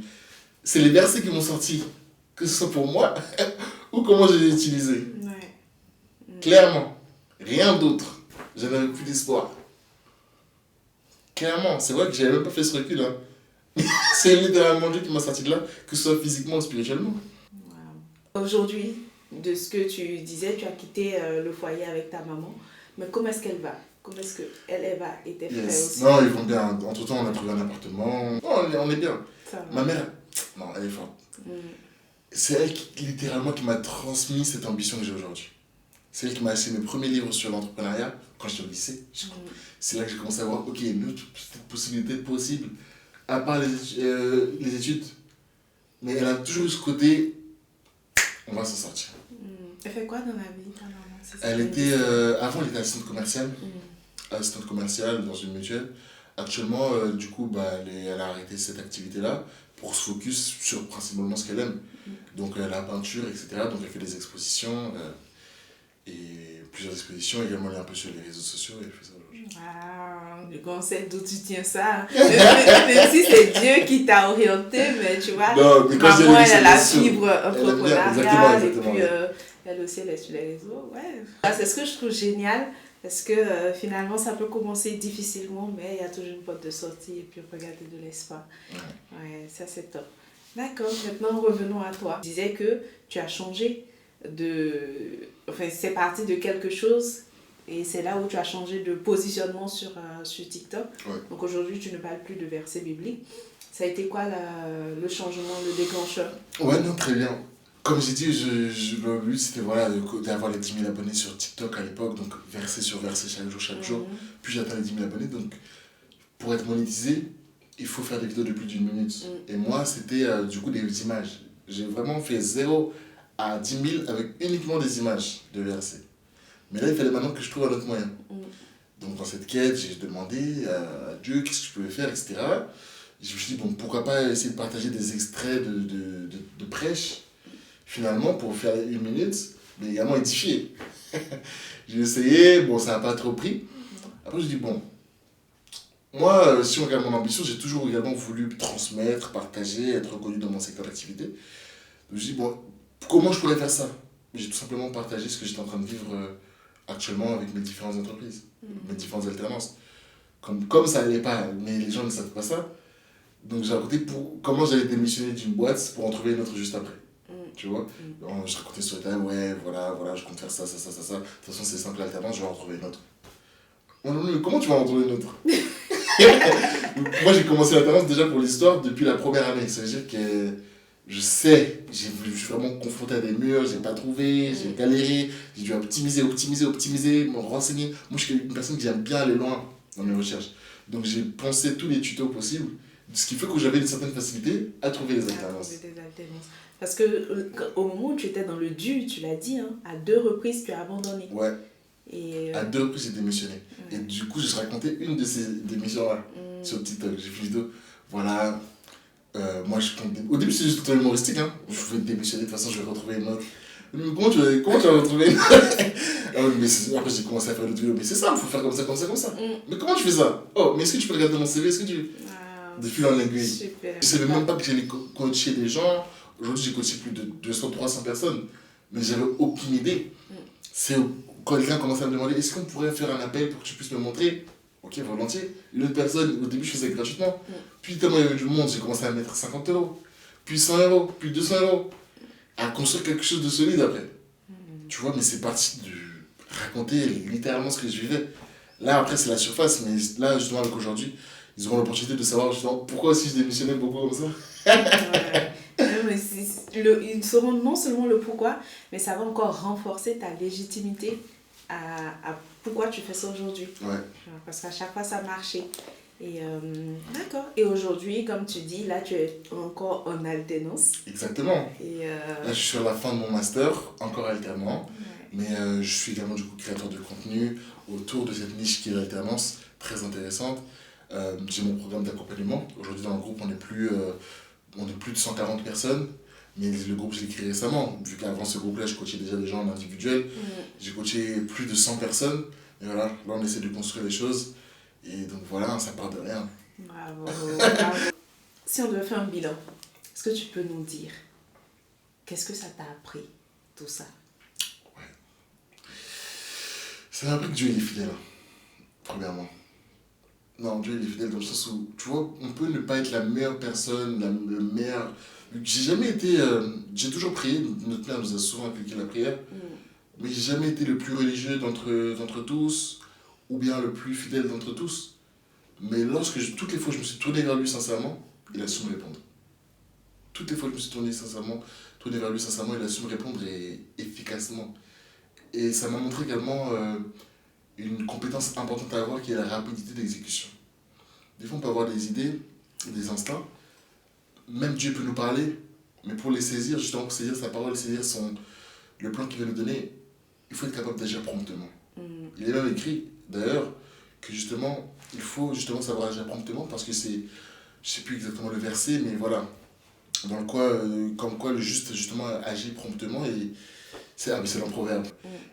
C'est les versets qui m'ont sorti. Que ce soit pour moi ou comment je les ai utilisés. Clairement. Rien d'autre. Je n'avais plus d'espoir. Clairement. C'est vrai que j'avais même pas fait ce recul. Hein. C'est littéralement Dieu qui m'a sorti de là, que ce soit physiquement ou spirituellement. Wow. Aujourd'hui, de ce que tu disais, tu as quitté le foyer avec ta maman. Mais comment est-ce qu'elle va? Comment est-ce qu'elle va et tes frères aussi? Non, ils vont bien. Entre-temps, on a trouvé un appartement. Non, on est bien. Ma mère, non, elle est forte. C'est elle qui, littéralement, qui m'a transmis cette ambition que j'ai aujourd'hui. C'est elle qui m'a acheté mes premiers livres sur l'entrepreneuriat quand j'étais au lycée. C'est là que j'ai commencé à voir, ok, il y a une autre possibilité possible, à part les études. Mais elle a toujours eu ce côté, on va s'en sortir. Elle fait quoi dans la vie, ta maman? Elle était, avant, elle était assistante commerciale. Assistante commerciale dans une mutuelle. Actuellement, du coup, elle a arrêté cette activité-là pour se focus sur principalement ce qu'elle aime. Donc la peinture, etc. Donc elle fait des expositions. Et plusieurs expositions, également elle est un peu sur les réseaux sociaux et elle fait ça aujourd'hui. Wow, je conseille d'où tu tiens ça. Même si c'est Dieu qui t'a orienté, mais tu vois, non, mais maman elle a la fibre entrepreneuriale et puis elle aussi elle est sur les réseaux. Ouais. C'est ce que je trouve génial parce que finalement ça peut commencer difficilement, mais il y a toujours une porte de sortie et puis regarder de l'espoir. Ouais, ça c'est top. D'accord, maintenant revenons à toi. Tu disais que tu as changé Enfin, c'est parti de quelque chose et c'est là où tu as changé de positionnement sur TikTok. Donc aujourd'hui, tu ne parles plus de versets bibliques. Ça a été quoi le changement, le déclencheur? Ouais, non, très bien. Comme j'ai dit, le but c'était d'avoir les 10 000 abonnés sur TikTok à l'époque, donc verset sur verset chaque jour. Puis j'atteins les 10 000 abonnés, donc pour être monétisé, il faut faire des vidéos de plus d'1 minute. Et moi, c'était du coup des images. J'ai vraiment fait 0 à 10 000 avec uniquement des images de versets. Mais là, il fallait maintenant que je trouve un autre moyen. Donc dans cette quête, j'ai demandé à Dieu qu'est-ce que je pouvais faire, etc. Et je me suis dit, bon, pourquoi pas essayer de partager des extraits de prêches, finalement, pour faire 1 minute, mais également édifier. J'ai essayé, bon, ça n'a pas trop pris. Après, je me suis dit, bon, moi, si on regarde mon ambition, j'ai toujours également voulu transmettre, partager, être reconnu dans mon secteur d'activité. Donc je me suis dit, bon, comment je pourrais faire ça? J'ai tout simplement partagé ce que j'étais en train de vivre actuellement avec mes différentes entreprises, mes différentes alternances. Comme ça n'allait pas, mais les gens ne savaient pas ça. Donc j'ai raconté comment j'allais démissionner d'une boîte pour en trouver une autre juste après. Tu vois, je racontais sur le thème, ouais, voilà, je compte faire ça. De toute façon, c'est simple, l'alternance, je vais en trouver une autre. Mais comment tu vas en trouver une autre? Moi, j'ai commencé l'alternance déjà pour l'histoire depuis la première année. Ça veut dire que je sais, je suis vraiment confronté à des murs, j'ai pas trouvé, j'ai galéré, j'ai dû optimiser, me renseigner. Moi, je suis une personne qui aime bien aller loin dans mes recherches. Donc, j'ai pensé tous les tutos possibles, ce qui fait que j'avais une certaine facilité à trouver des alternances. Parce qu'au moment où tu étais dans le dur, tu l'as dit, hein, à 2 reprises, tu as abandonné. Ouais. À 2 reprises, j'ai démissionné. Et du coup, je racontais une de ces démissions-là sur TikTok. J'ai fait une vidéo, voilà. Moi, au début, c'est juste humoristique, hein. Je pouvais démissionner, de toute façon, je vais retrouver une autre. Mais comment tu vas retrouver une autre? Mais après, j'ai commencé à faire le vidéo. Mais c'est ça, il faut faire comme ça. Mais comment tu fais ça? Oh, mais est-ce que tu peux regarder mon CV? Est-ce que tu. De fil en aiguille. Super. Je ne savais même pas que j'allais coacher des gens. Aujourd'hui, j'ai coaché plus de 200-300 personnes. Mais j'avais aucune idée. C'est quand quelqu'un commence à me demander est-ce qu'on pourrait faire un appel pour que tu puisses me montrer? Ok, volontiers. Une autre personne, au début, je faisais gratuitement. Puis, tellement il y avait du monde, j'ai commencé à mettre 50 €, puis 100 €, puis 200 €, à construire quelque chose de solide après. Tu vois, mais c'est parti de raconter littéralement ce que je vivais. Là, après, c'est la surface, mais là, justement, avec aujourd'hui, ils auront l'opportunité de savoir justement pourquoi aussi je démissionnais beaucoup comme ça. Ouais. Ouais, mais ils sauront non seulement le pourquoi, mais ça va encore renforcer ta légitimité à pourquoi tu fais ça aujourd'hui. Ouais, Parce qu'à chaque fois, ça marchait. Et d'accord. Et aujourd'hui, comme tu dis, là, tu es encore en alternance. exactement. Et Là, je suis sur la fin de mon master, encore alternant, ouais. mais je suis également du coup créateur de contenu autour de cette niche qui est l'alternance, très intéressante. J'ai mon programme d'accompagnement. Aujourd'hui, dans le groupe, on est plus de 140 personnes, mais le groupe, je l'ai créé récemment. Vu qu'avant ce groupe-là, je coachais déjà des gens en individuel. J'ai coaché plus de 100 personnes. Et voilà, là, on essaie de construire les choses. Et donc voilà, ça part de rien. Bravo, bravo. Si on devait faire un bilan, est-ce que tu peux nous dire qu'est-ce que ça t'a appris, tout ça? Ça m'a appris que Dieu il est fidèle, premièrement. Non, Dieu il est fidèle dans le sens où, tu vois, on peut ne pas être la meilleure personne, le meilleur. J'ai jamais été. J'ai toujours prié, notre mère nous a souvent inculqué la prière, mais j'ai jamais été le plus religieux d'entre tous, ou bien le plus fidèle d'entre tous. Mais toutes les fois que je me suis tourné vers lui sincèrement, il a su me répondre. Toutes les fois que je me suis tourné vers lui sincèrement, il a su me répondre et efficacement. Et ça m'a montré également une compétence importante à avoir qui est la rapidité d'exécution. Des fois, on peut avoir des idées, des instincts. Même Dieu peut nous parler, mais pour les saisir, justement, pour saisir sa parole, saisir le plan qu'il veut nous donner, il faut être capable d'agir promptement. Il est même écrit, d'ailleurs, que justement, il faut justement savoir agir promptement parce que c'est, je sais plus exactement le verset, mais voilà, comme quoi le juste, justement, agit promptement et c'est dans Proverbe.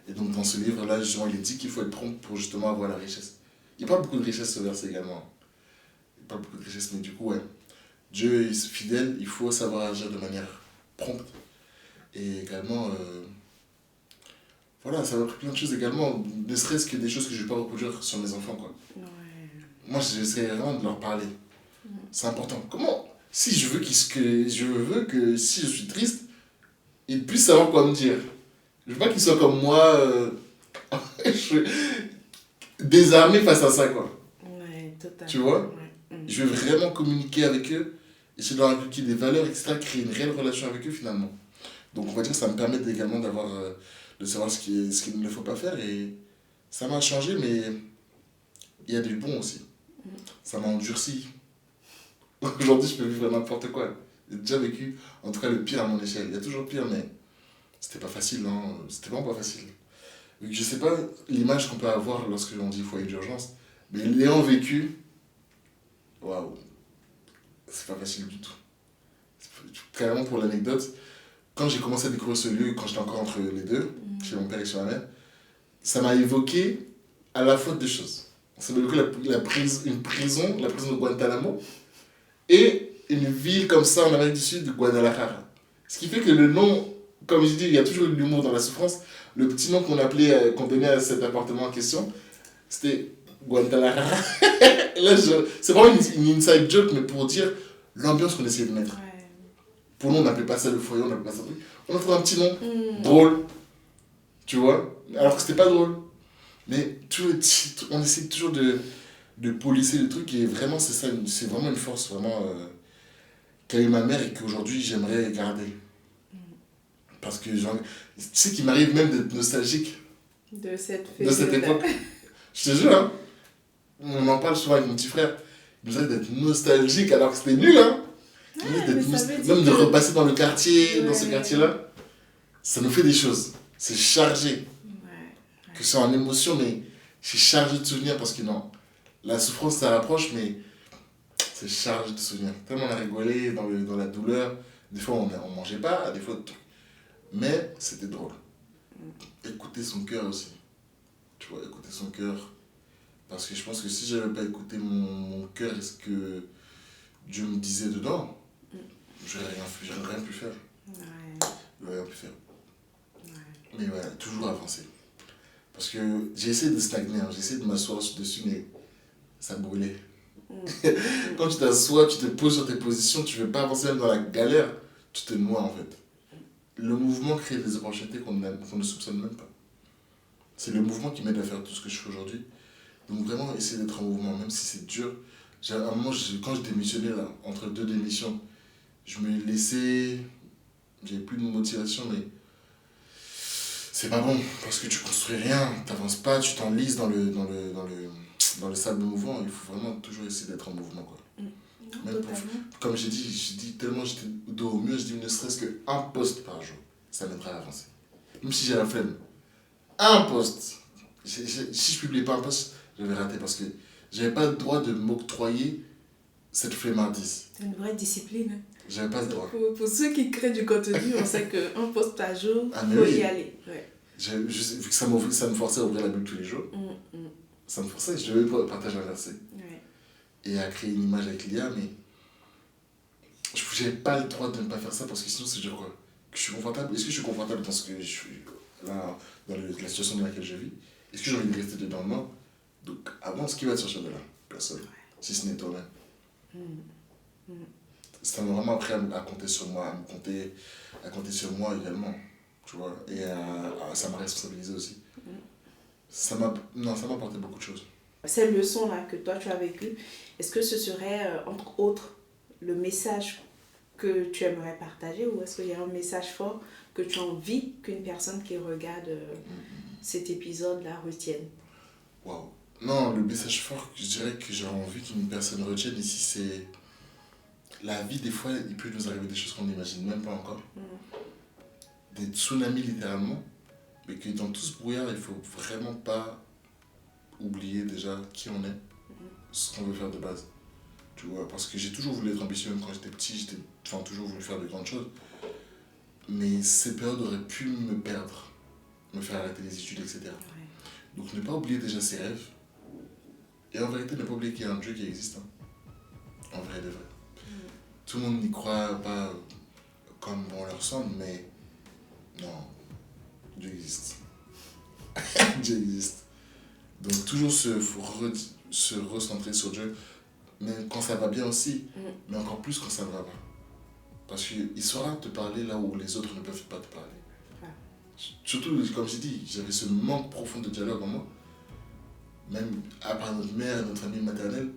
Et donc, dans ce livre-là, justement, il est dit qu'il faut être prompt pour justement avoir la richesse. Il parle beaucoup de richesse, ce verset également. Il parle beaucoup de richesse, mais du coup, ouais. Dieu est fidèle, il faut savoir agir de manière prompte. Et également, voilà, ça m'a appris plein de choses également, ne serait-ce que des choses que je ne vais pas reproduire sur mes enfants, quoi. Ouais. Moi, j'essaie vraiment de leur parler. C'est important. Comment? Si je veux que si je suis triste, ils puissent savoir quoi me dire. Je veux pas qu'ils soient comme moi, désarmés face à ça, quoi. Ouais, totalement. Tu vois? Ouais. Je veux vraiment communiquer avec eux, essayer de leur inculquer des valeurs, etc., créer une réelle relation avec eux finalement. Donc on va dire que ça me permet également de savoir ce qu'il ne faut pas faire et ça m'a changé, mais il y a du bon aussi. Ça m'a endurci. Aujourd'hui, je peux vivre n'importe quoi. J'ai déjà vécu, en tout cas, le pire à mon échelle. Il y a toujours pire, mais c'était pas facile, hein. C'était vraiment pas facile. Je sais pas l'image qu'on peut avoir lorsque on dit foyer d'urgence, mais l'ayant vécu, waouh, c'est pas facile du tout. Carrément pour l'anecdote, quand j'ai commencé à découvrir ce lieu, quand j'étais encore entre les deux, chez mon père et chez ma mère, ça m'a évoqué à la fois deux choses. Ça m'a évoqué une prison, la prison de Guantanamo, et une ville comme ça en Amérique du Sud, Guadalajara. Ce qui fait que le nom, comme je dis, il y a toujours eu de l'humour dans la souffrance. Le petit nom qu'on donnait à cet appartement en question, c'était Guadalajara. Et là, c'est vraiment une inside joke, mais pour dire l'ambiance qu'on essayait de mettre. Ouais. Pour nous, on n'appelait pas ça le foyer, on n'appelait pas ça le truc. On a trouvé un petit nom drôle, tu vois, alors que c'était pas drôle. Mais on essaie toujours de polisser le truc et vraiment, c'est ça, c'est vraiment une force vraiment qu'a eu ma mère et qu'aujourd'hui j'aimerais garder. Parce que tu sais qu'il m'arrive même d'être nostalgique De cette de cette époque. Je te jure, hein. On en parle souvent avec mon petit frère. Il nous arrive d'être nostalgique alors que c'était nul, hein. Même de repasser dans le quartier, dans ce quartier-là, ça nous fait des choses. C'est chargé. Ouais. Que ce soit en émotion, mais c'est chargé de souvenirs parce que non, la souffrance ça rapproche, mais c'est chargé de souvenirs. Tellement on a rigolé dans la douleur. Des fois on mangeait pas, des fois. Mais c'était drôle. Écouter son cœur aussi. Tu vois, écouter son cœur. Parce que je pense que si j'avais pas écouté mon cœur et ce que Dieu me disait dedans, j'aurais rien pu faire. Ouais. J'aurais rien pu faire. Ouais. Mais toujours avancer. Parce que j'ai essayé de stagner, j'ai essayé de m'asseoir dessus, mais ça brûlait. Mm. Quand tu t'assois, tu te poses sur tes positions, tu ne veux pas avancer même dans la galère, tu te noies en fait. Le mouvement crée des opportunités qu'on ne soupçonne même pas. C'est le mouvement qui m'aide à faire tout ce que je fais aujourd'hui. Donc vraiment, essayer d'être en mouvement, même si c'est dur. À un moment, quand je démissionnais, là, entre deux démissions, je me laissais... J'avais plus de motivation, mais c'est pas bon, parce que tu construis rien, t'avances pas, tu t'enlises dans le sable mouvant. Il faut vraiment toujours essayer d'être en mouvement, quoi. Non, Même totalement. comme j'ai dit, tellement j'étais dos au mur, je dis ne serait-ce qu'un post par jour, ça m'aiderait à avancer. Même si j'ai la flemme. Un post. Si je publiais pas un post, je vais rater parce que j'avais pas le droit de m'octroyer cette flemmardise. C'est une vraie discipline. J'avais pas le droit. Pour ceux qui créent du contenu, on sait qu'un post par jour, Ah, il mais faut oui. y aller. Ouais. Vu que ça me forçait à ouvrir la bulle tous les jours, ça me forçait, je devais partager un verset. Ouais. Et à créer une image avec l'IA, mais je n'avais pas le droit de ne pas faire ça parce que sinon c'est dire quoi que je suis confortable. Est-ce que je suis confortable dans ce que je suis là, dans la situation dans laquelle je vis? Est-ce que j'ai envie de rester dedans? Non. Donc avance, qui va te chercher de là? Personne. Si ce n'est toi-même. Ça m'a vraiment appris à compter sur moi, à compter sur moi également, tu vois, et ça m'a responsabilisé aussi. Non, ça m'a apporté beaucoup de choses. Ces leçons-là que toi tu as vécues, est-ce que ce serait, entre autres, le message que tu aimerais partager ou est-ce qu'il y a un message fort que tu as envie qu'une personne qui regarde cet épisode-là retienne? Waouh. Non, le message fort que je dirais que j'ai envie qu'une personne retienne ici, c'est la vie, des fois, il peut nous arriver des choses qu'on n'imagine même pas encore. Des tsunamis littéralement, mais que dans tout ce brouillard, il ne faut vraiment pas oublier déjà qui on est, ce qu'on veut faire de base. Tu vois, parce que j'ai toujours voulu être ambitieux, même quand j'étais petit, toujours voulu faire de grandes choses. Mais ces périodes auraient pu me perdre, me faire arrêter les études, etc. Ouais. Donc ne pas oublier déjà ses rêves. Et en vérité, ne pas oublier qu'il y a un Dieu qui existe. En vrai de vrai. Tout le monde n'y croit pas comme on leur semble, mais non, Dieu existe. Dieu existe. Donc toujours se recentrer sur Dieu, même quand ça va bien aussi, mais encore plus quand ça ne va pas. Parce qu'il saura te parler là où les autres ne peuvent pas te parler. Ouais. Surtout, comme j'ai dit, j'avais ce manque profond de dialogue en moi. Même à part notre mère et notre famille maternelle,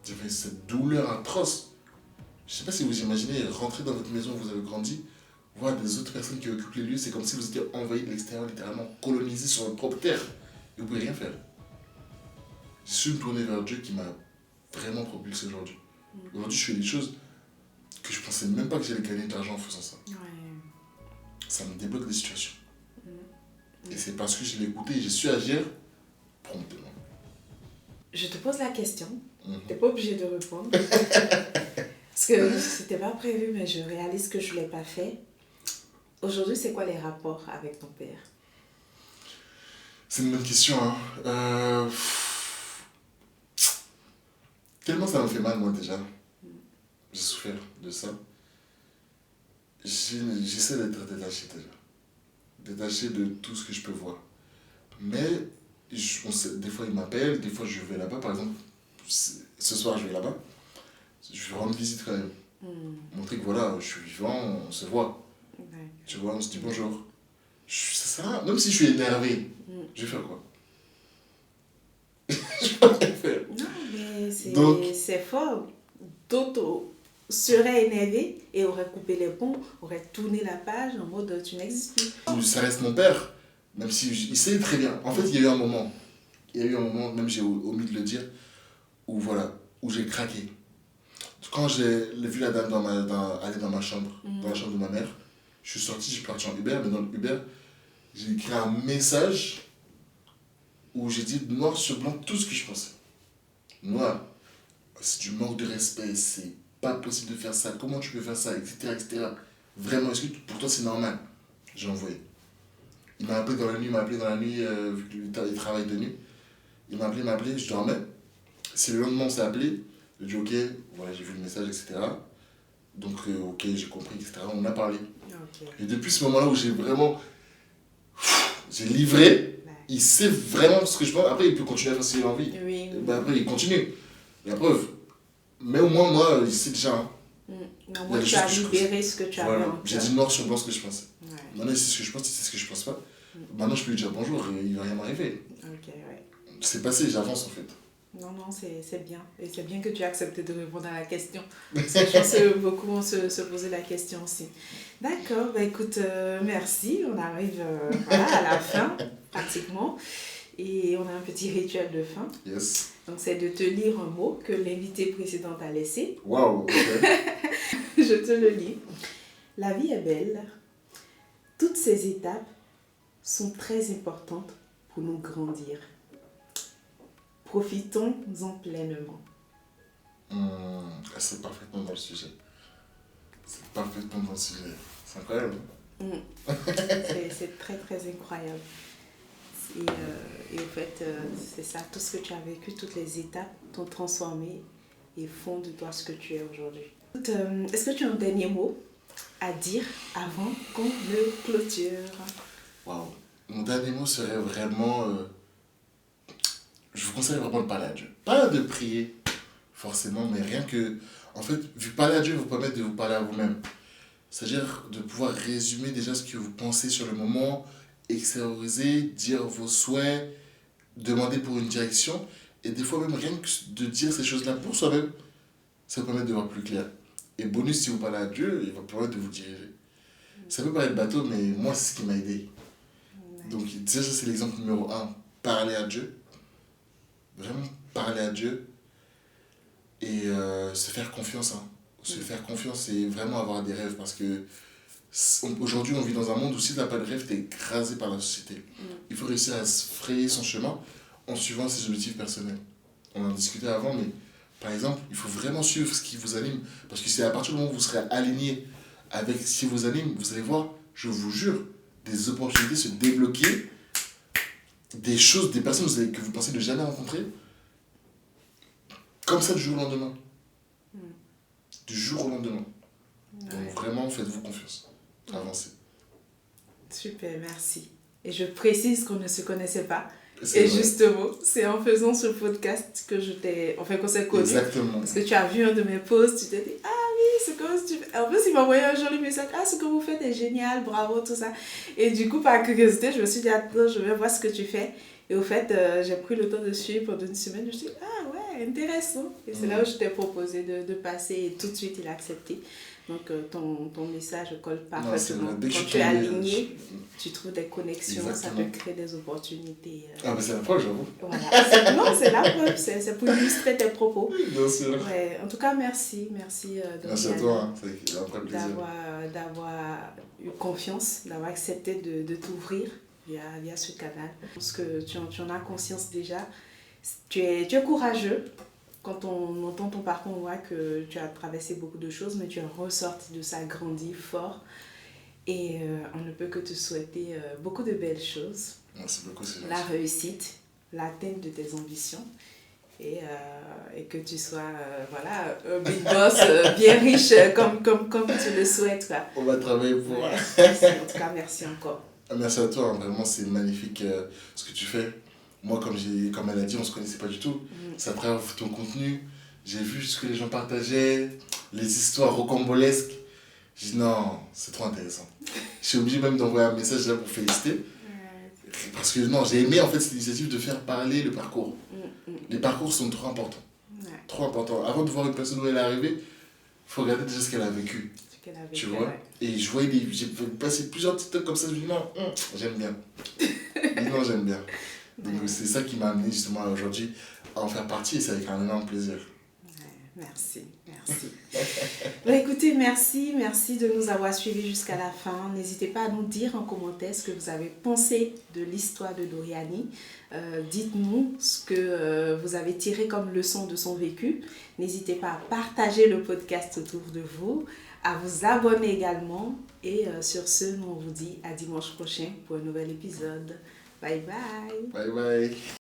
j'avais cette douleur atroce. Je ne sais pas si vous imaginez, rentrer dans votre maison où vous avez grandi, voir des autres personnes qui occupent les lieux, c'est comme si vous étiez envahi de l'extérieur, littéralement colonisé sur votre propre terre. Et vous ne pouvez rien faire. Je suis tourné vers Dieu qui m'a vraiment propulsé aujourd'hui. Aujourd'hui, je fais des choses que je ne pensais même pas que j'allais gagner de l'argent en faisant ça. Ouais. Ça me débloque des situations. Et c'est parce que je l'ai écouté et j'ai su agir promptement. Je te pose la question, tu n'es pas obligé de répondre. Parce que c'était pas prévu, mais je réalise que je ne l'ai pas fait. Aujourd'hui, c'est quoi les rapports avec ton père? C'est une bonne question, hein. Tellement ça m'a fait mal, moi, déjà. J'ai souffert de ça. J'essaie d'être détaché, déjà. Détaché de tout ce que je peux voir. Mais, des fois, il m'appelle, des fois, je vais là-bas. Par exemple, ce soir, je vais là-bas. Je vais rendre visite quand même. Montrer que voilà, je suis vivant, on se voit. Ouais. Tu vois, on se dit bonjour. Ça sert à rien. Même si je suis énervé, je vais faire quoi? Je peux rien faire. Non, mais Donc- c'est fort. D'autres seraient énervés et auraient coupé les ponts, auraient tourné la page en mode tu n'existes plus. Ça reste mon père, même si il sait très bien. En fait, il y a eu un moment, même j'ai omis de le dire, où voilà, où j'ai craqué. Quand j'ai vu la dame aller dans ma chambre, dans la chambre de ma mère, je suis sorti, j'ai parti en Uber, mais dans le Uber, j'ai écrit un message où j'ai dit noir sur blanc tout ce que je pensais. Noir, c'est du manque de respect, c'est pas possible de faire ça, comment tu peux faire ça, etc. etc. Vraiment, est-ce que pour toi c'est normal? J'ai envoyé. Il m'a appelé dans la nuit, vu qu'il travaille de nuit. Il m'a appelé, je dormais. C'est le lendemain, on s'est appelé. J'ai dit, ok, voilà, j'ai vu le message, etc. Donc, ok, j'ai compris, etc. On a parlé. Ok. Et depuis ce moment-là où j'ai vraiment. J'ai livré, Ouais. Il sait vraiment ce que je pense. Après, il peut continuer à faire ce qu'il a envie. Oui. Ben, après, il continue. La preuve. Mais au moins, moi, il sait déjà. Hein. Mais au moins, tu as libéré ce que tu avais Voilà. en J'ai toi. dit noir sur blanc ce que je pensais. Ouais. Maintenant, il sait ce que je pense, il sait ce que je pense pas. Maintenant, je peux lui dire bonjour et il va rien m'arriver. Ok, ouais. C'est passé, j'avance en fait. Non, c'est bien. Et c'est bien que tu aies accepté de répondre à la question. Parce que je pense que beaucoup vont se poser la question aussi. D'accord, bah écoute, merci. On arrive voilà, à la fin, pratiquement. Et on a un petit rituel de fin. Yes. Donc, c'est de te lire un mot que l'invité précédente a laissé. Waouh, ok. Je te le lis. La vie est belle. Toutes ces étapes sont très importantes pour nous grandir. Profitons-en pleinement. C'est parfaitement dans le sujet. C'est parfaitement dans le sujet. C'est incroyable. C'est très très incroyable. Et au fait, c'est ça, tout ce que tu as vécu, toutes les étapes t'ont transformé et font de toi ce que tu es aujourd'hui. Est-ce que tu as un dernier mot à dire avant qu'on ne clôture? Waouh. Mon dernier mot serait vraiment... je vous conseille vraiment de parler à Dieu. Pas de prier, forcément, mais rien que... En fait, vu parler à Dieu vous permet de vous parler à vous-même. C'est-à-dire de pouvoir résumer déjà ce que vous pensez sur le moment, extérioriser, dire vos souhaits, demander pour une direction. Et des fois même, rien que de dire ces choses-là pour soi-même, ça vous permet de voir plus clair. Et bonus, si vous parlez à Dieu, il va permettre de vous diriger. Ça peut paraître bateau, mais moi, c'est ce qui m'a aidé. Donc, déjà, ça, c'est l'exemple numéro 1. Parler à Dieu. Vraiment parler à Dieu. Et se faire confiance. Hein. Se faire confiance et vraiment avoir des rêves. Parce que aujourd'hui, on vit dans un monde où si tu n'as pas de rêve, tu es écrasé par la société. Il faut réussir à se frayer son chemin en suivant ses objectifs personnels. On en discutait avant, mais par exemple, il faut vraiment suivre ce qui vous anime. Parce que c'est à partir du moment où vous serez aligné avec ce qui vous anime, vous allez voir, je vous jure, des opportunités se débloquer, des choses, des personnes que vous pensez ne jamais rencontrer, comme ça du jour au lendemain. Du jour au lendemain. Donc vraiment, faites-vous confiance. Avancez. Super, merci. Et je précise qu'on ne se connaissait pas. Et justement, c'est en faisant ce podcast que qu'on s'est connus. Exactement. Parce que tu as vu un de mes posts, tu t'es dit, ah oui, c'est comme tu fais. En plus, il m'a envoyé un joli message, ah, ce que vous faites est génial, bravo, tout ça. Et du coup, par curiosité, je me suis dit, attends, je vais voir ce que tu fais. Et au fait, j'ai pris le temps de suivre pendant une semaine. Je me suis dit, ah ouais, intéressant. Et c'est là où je t'ai proposé de passer et tout de suite, il a accepté. Donc, ton message colle parfaitement. Quand tu es aligné, tu trouves des connexions, exactement. Ça te crée des opportunités. Ah, mais c'est la preuve, j'avoue. Voilà. Non, c'est la preuve, c'est pour illustrer tes propos. Bien sûr. Ouais. En tout cas, merci. Merci à toi, hein. C'est un vrai plaisir. D'avoir eu confiance, d'avoir accepté de t'ouvrir via ce canal. Je pense que tu en as conscience déjà. Tu es courageux. Quand on entend ton parcours, on voit que tu as traversé beaucoup de choses, mais tu es ressorti de ça grandi, fort. Et on ne peut que te souhaiter beaucoup de belles choses. Merci beaucoup, c'est la réussite, l'atteinte de tes ambitions. Et que tu sois voilà, un big boss bien riche comme tu le souhaites. Quoi. On va travailler pour... Merci, en tout cas, merci encore. Merci à toi, hein. Vraiment c'est magnifique ce que tu fais. Moi, comme elle a dit, on ne se connaissait pas du tout. C'est à travers ton contenu, j'ai vu ce que les gens partageaient, les histoires rocambolesques. J'ai dit non, c'est trop intéressant. Je suis obligé même d'envoyer un message là pour féliciter. Parce que non, j'ai aimé en fait cette initiative de faire parler le parcours. Les parcours sont trop importants. Trop importants. Avant de voir une personne où elle est arrivée, il faut regarder déjà ce qu'elle a vécu. Tu vois? Ouais. Et je voyais j'ai passé plusieurs TikTok comme ça, je me dis non, j'aime bien. Non, j'aime bien. Donc c'est ça qui m'a amené justement aujourd'hui à en faire partie et c'est avec un énorme plaisir. Merci. Écoutez, merci de nous avoir suivis jusqu'à la fin. N'hésitez pas à nous dire en commentaire ce que vous avez pensé de l'histoire de Doriani. Dites-nous ce que vous avez tiré comme leçon de son vécu. N'hésitez pas à partager le podcast autour de vous, à vous abonner également. Et sur ce, nous on vous dit à dimanche prochain pour un nouvel épisode. Bye bye. Bye bye.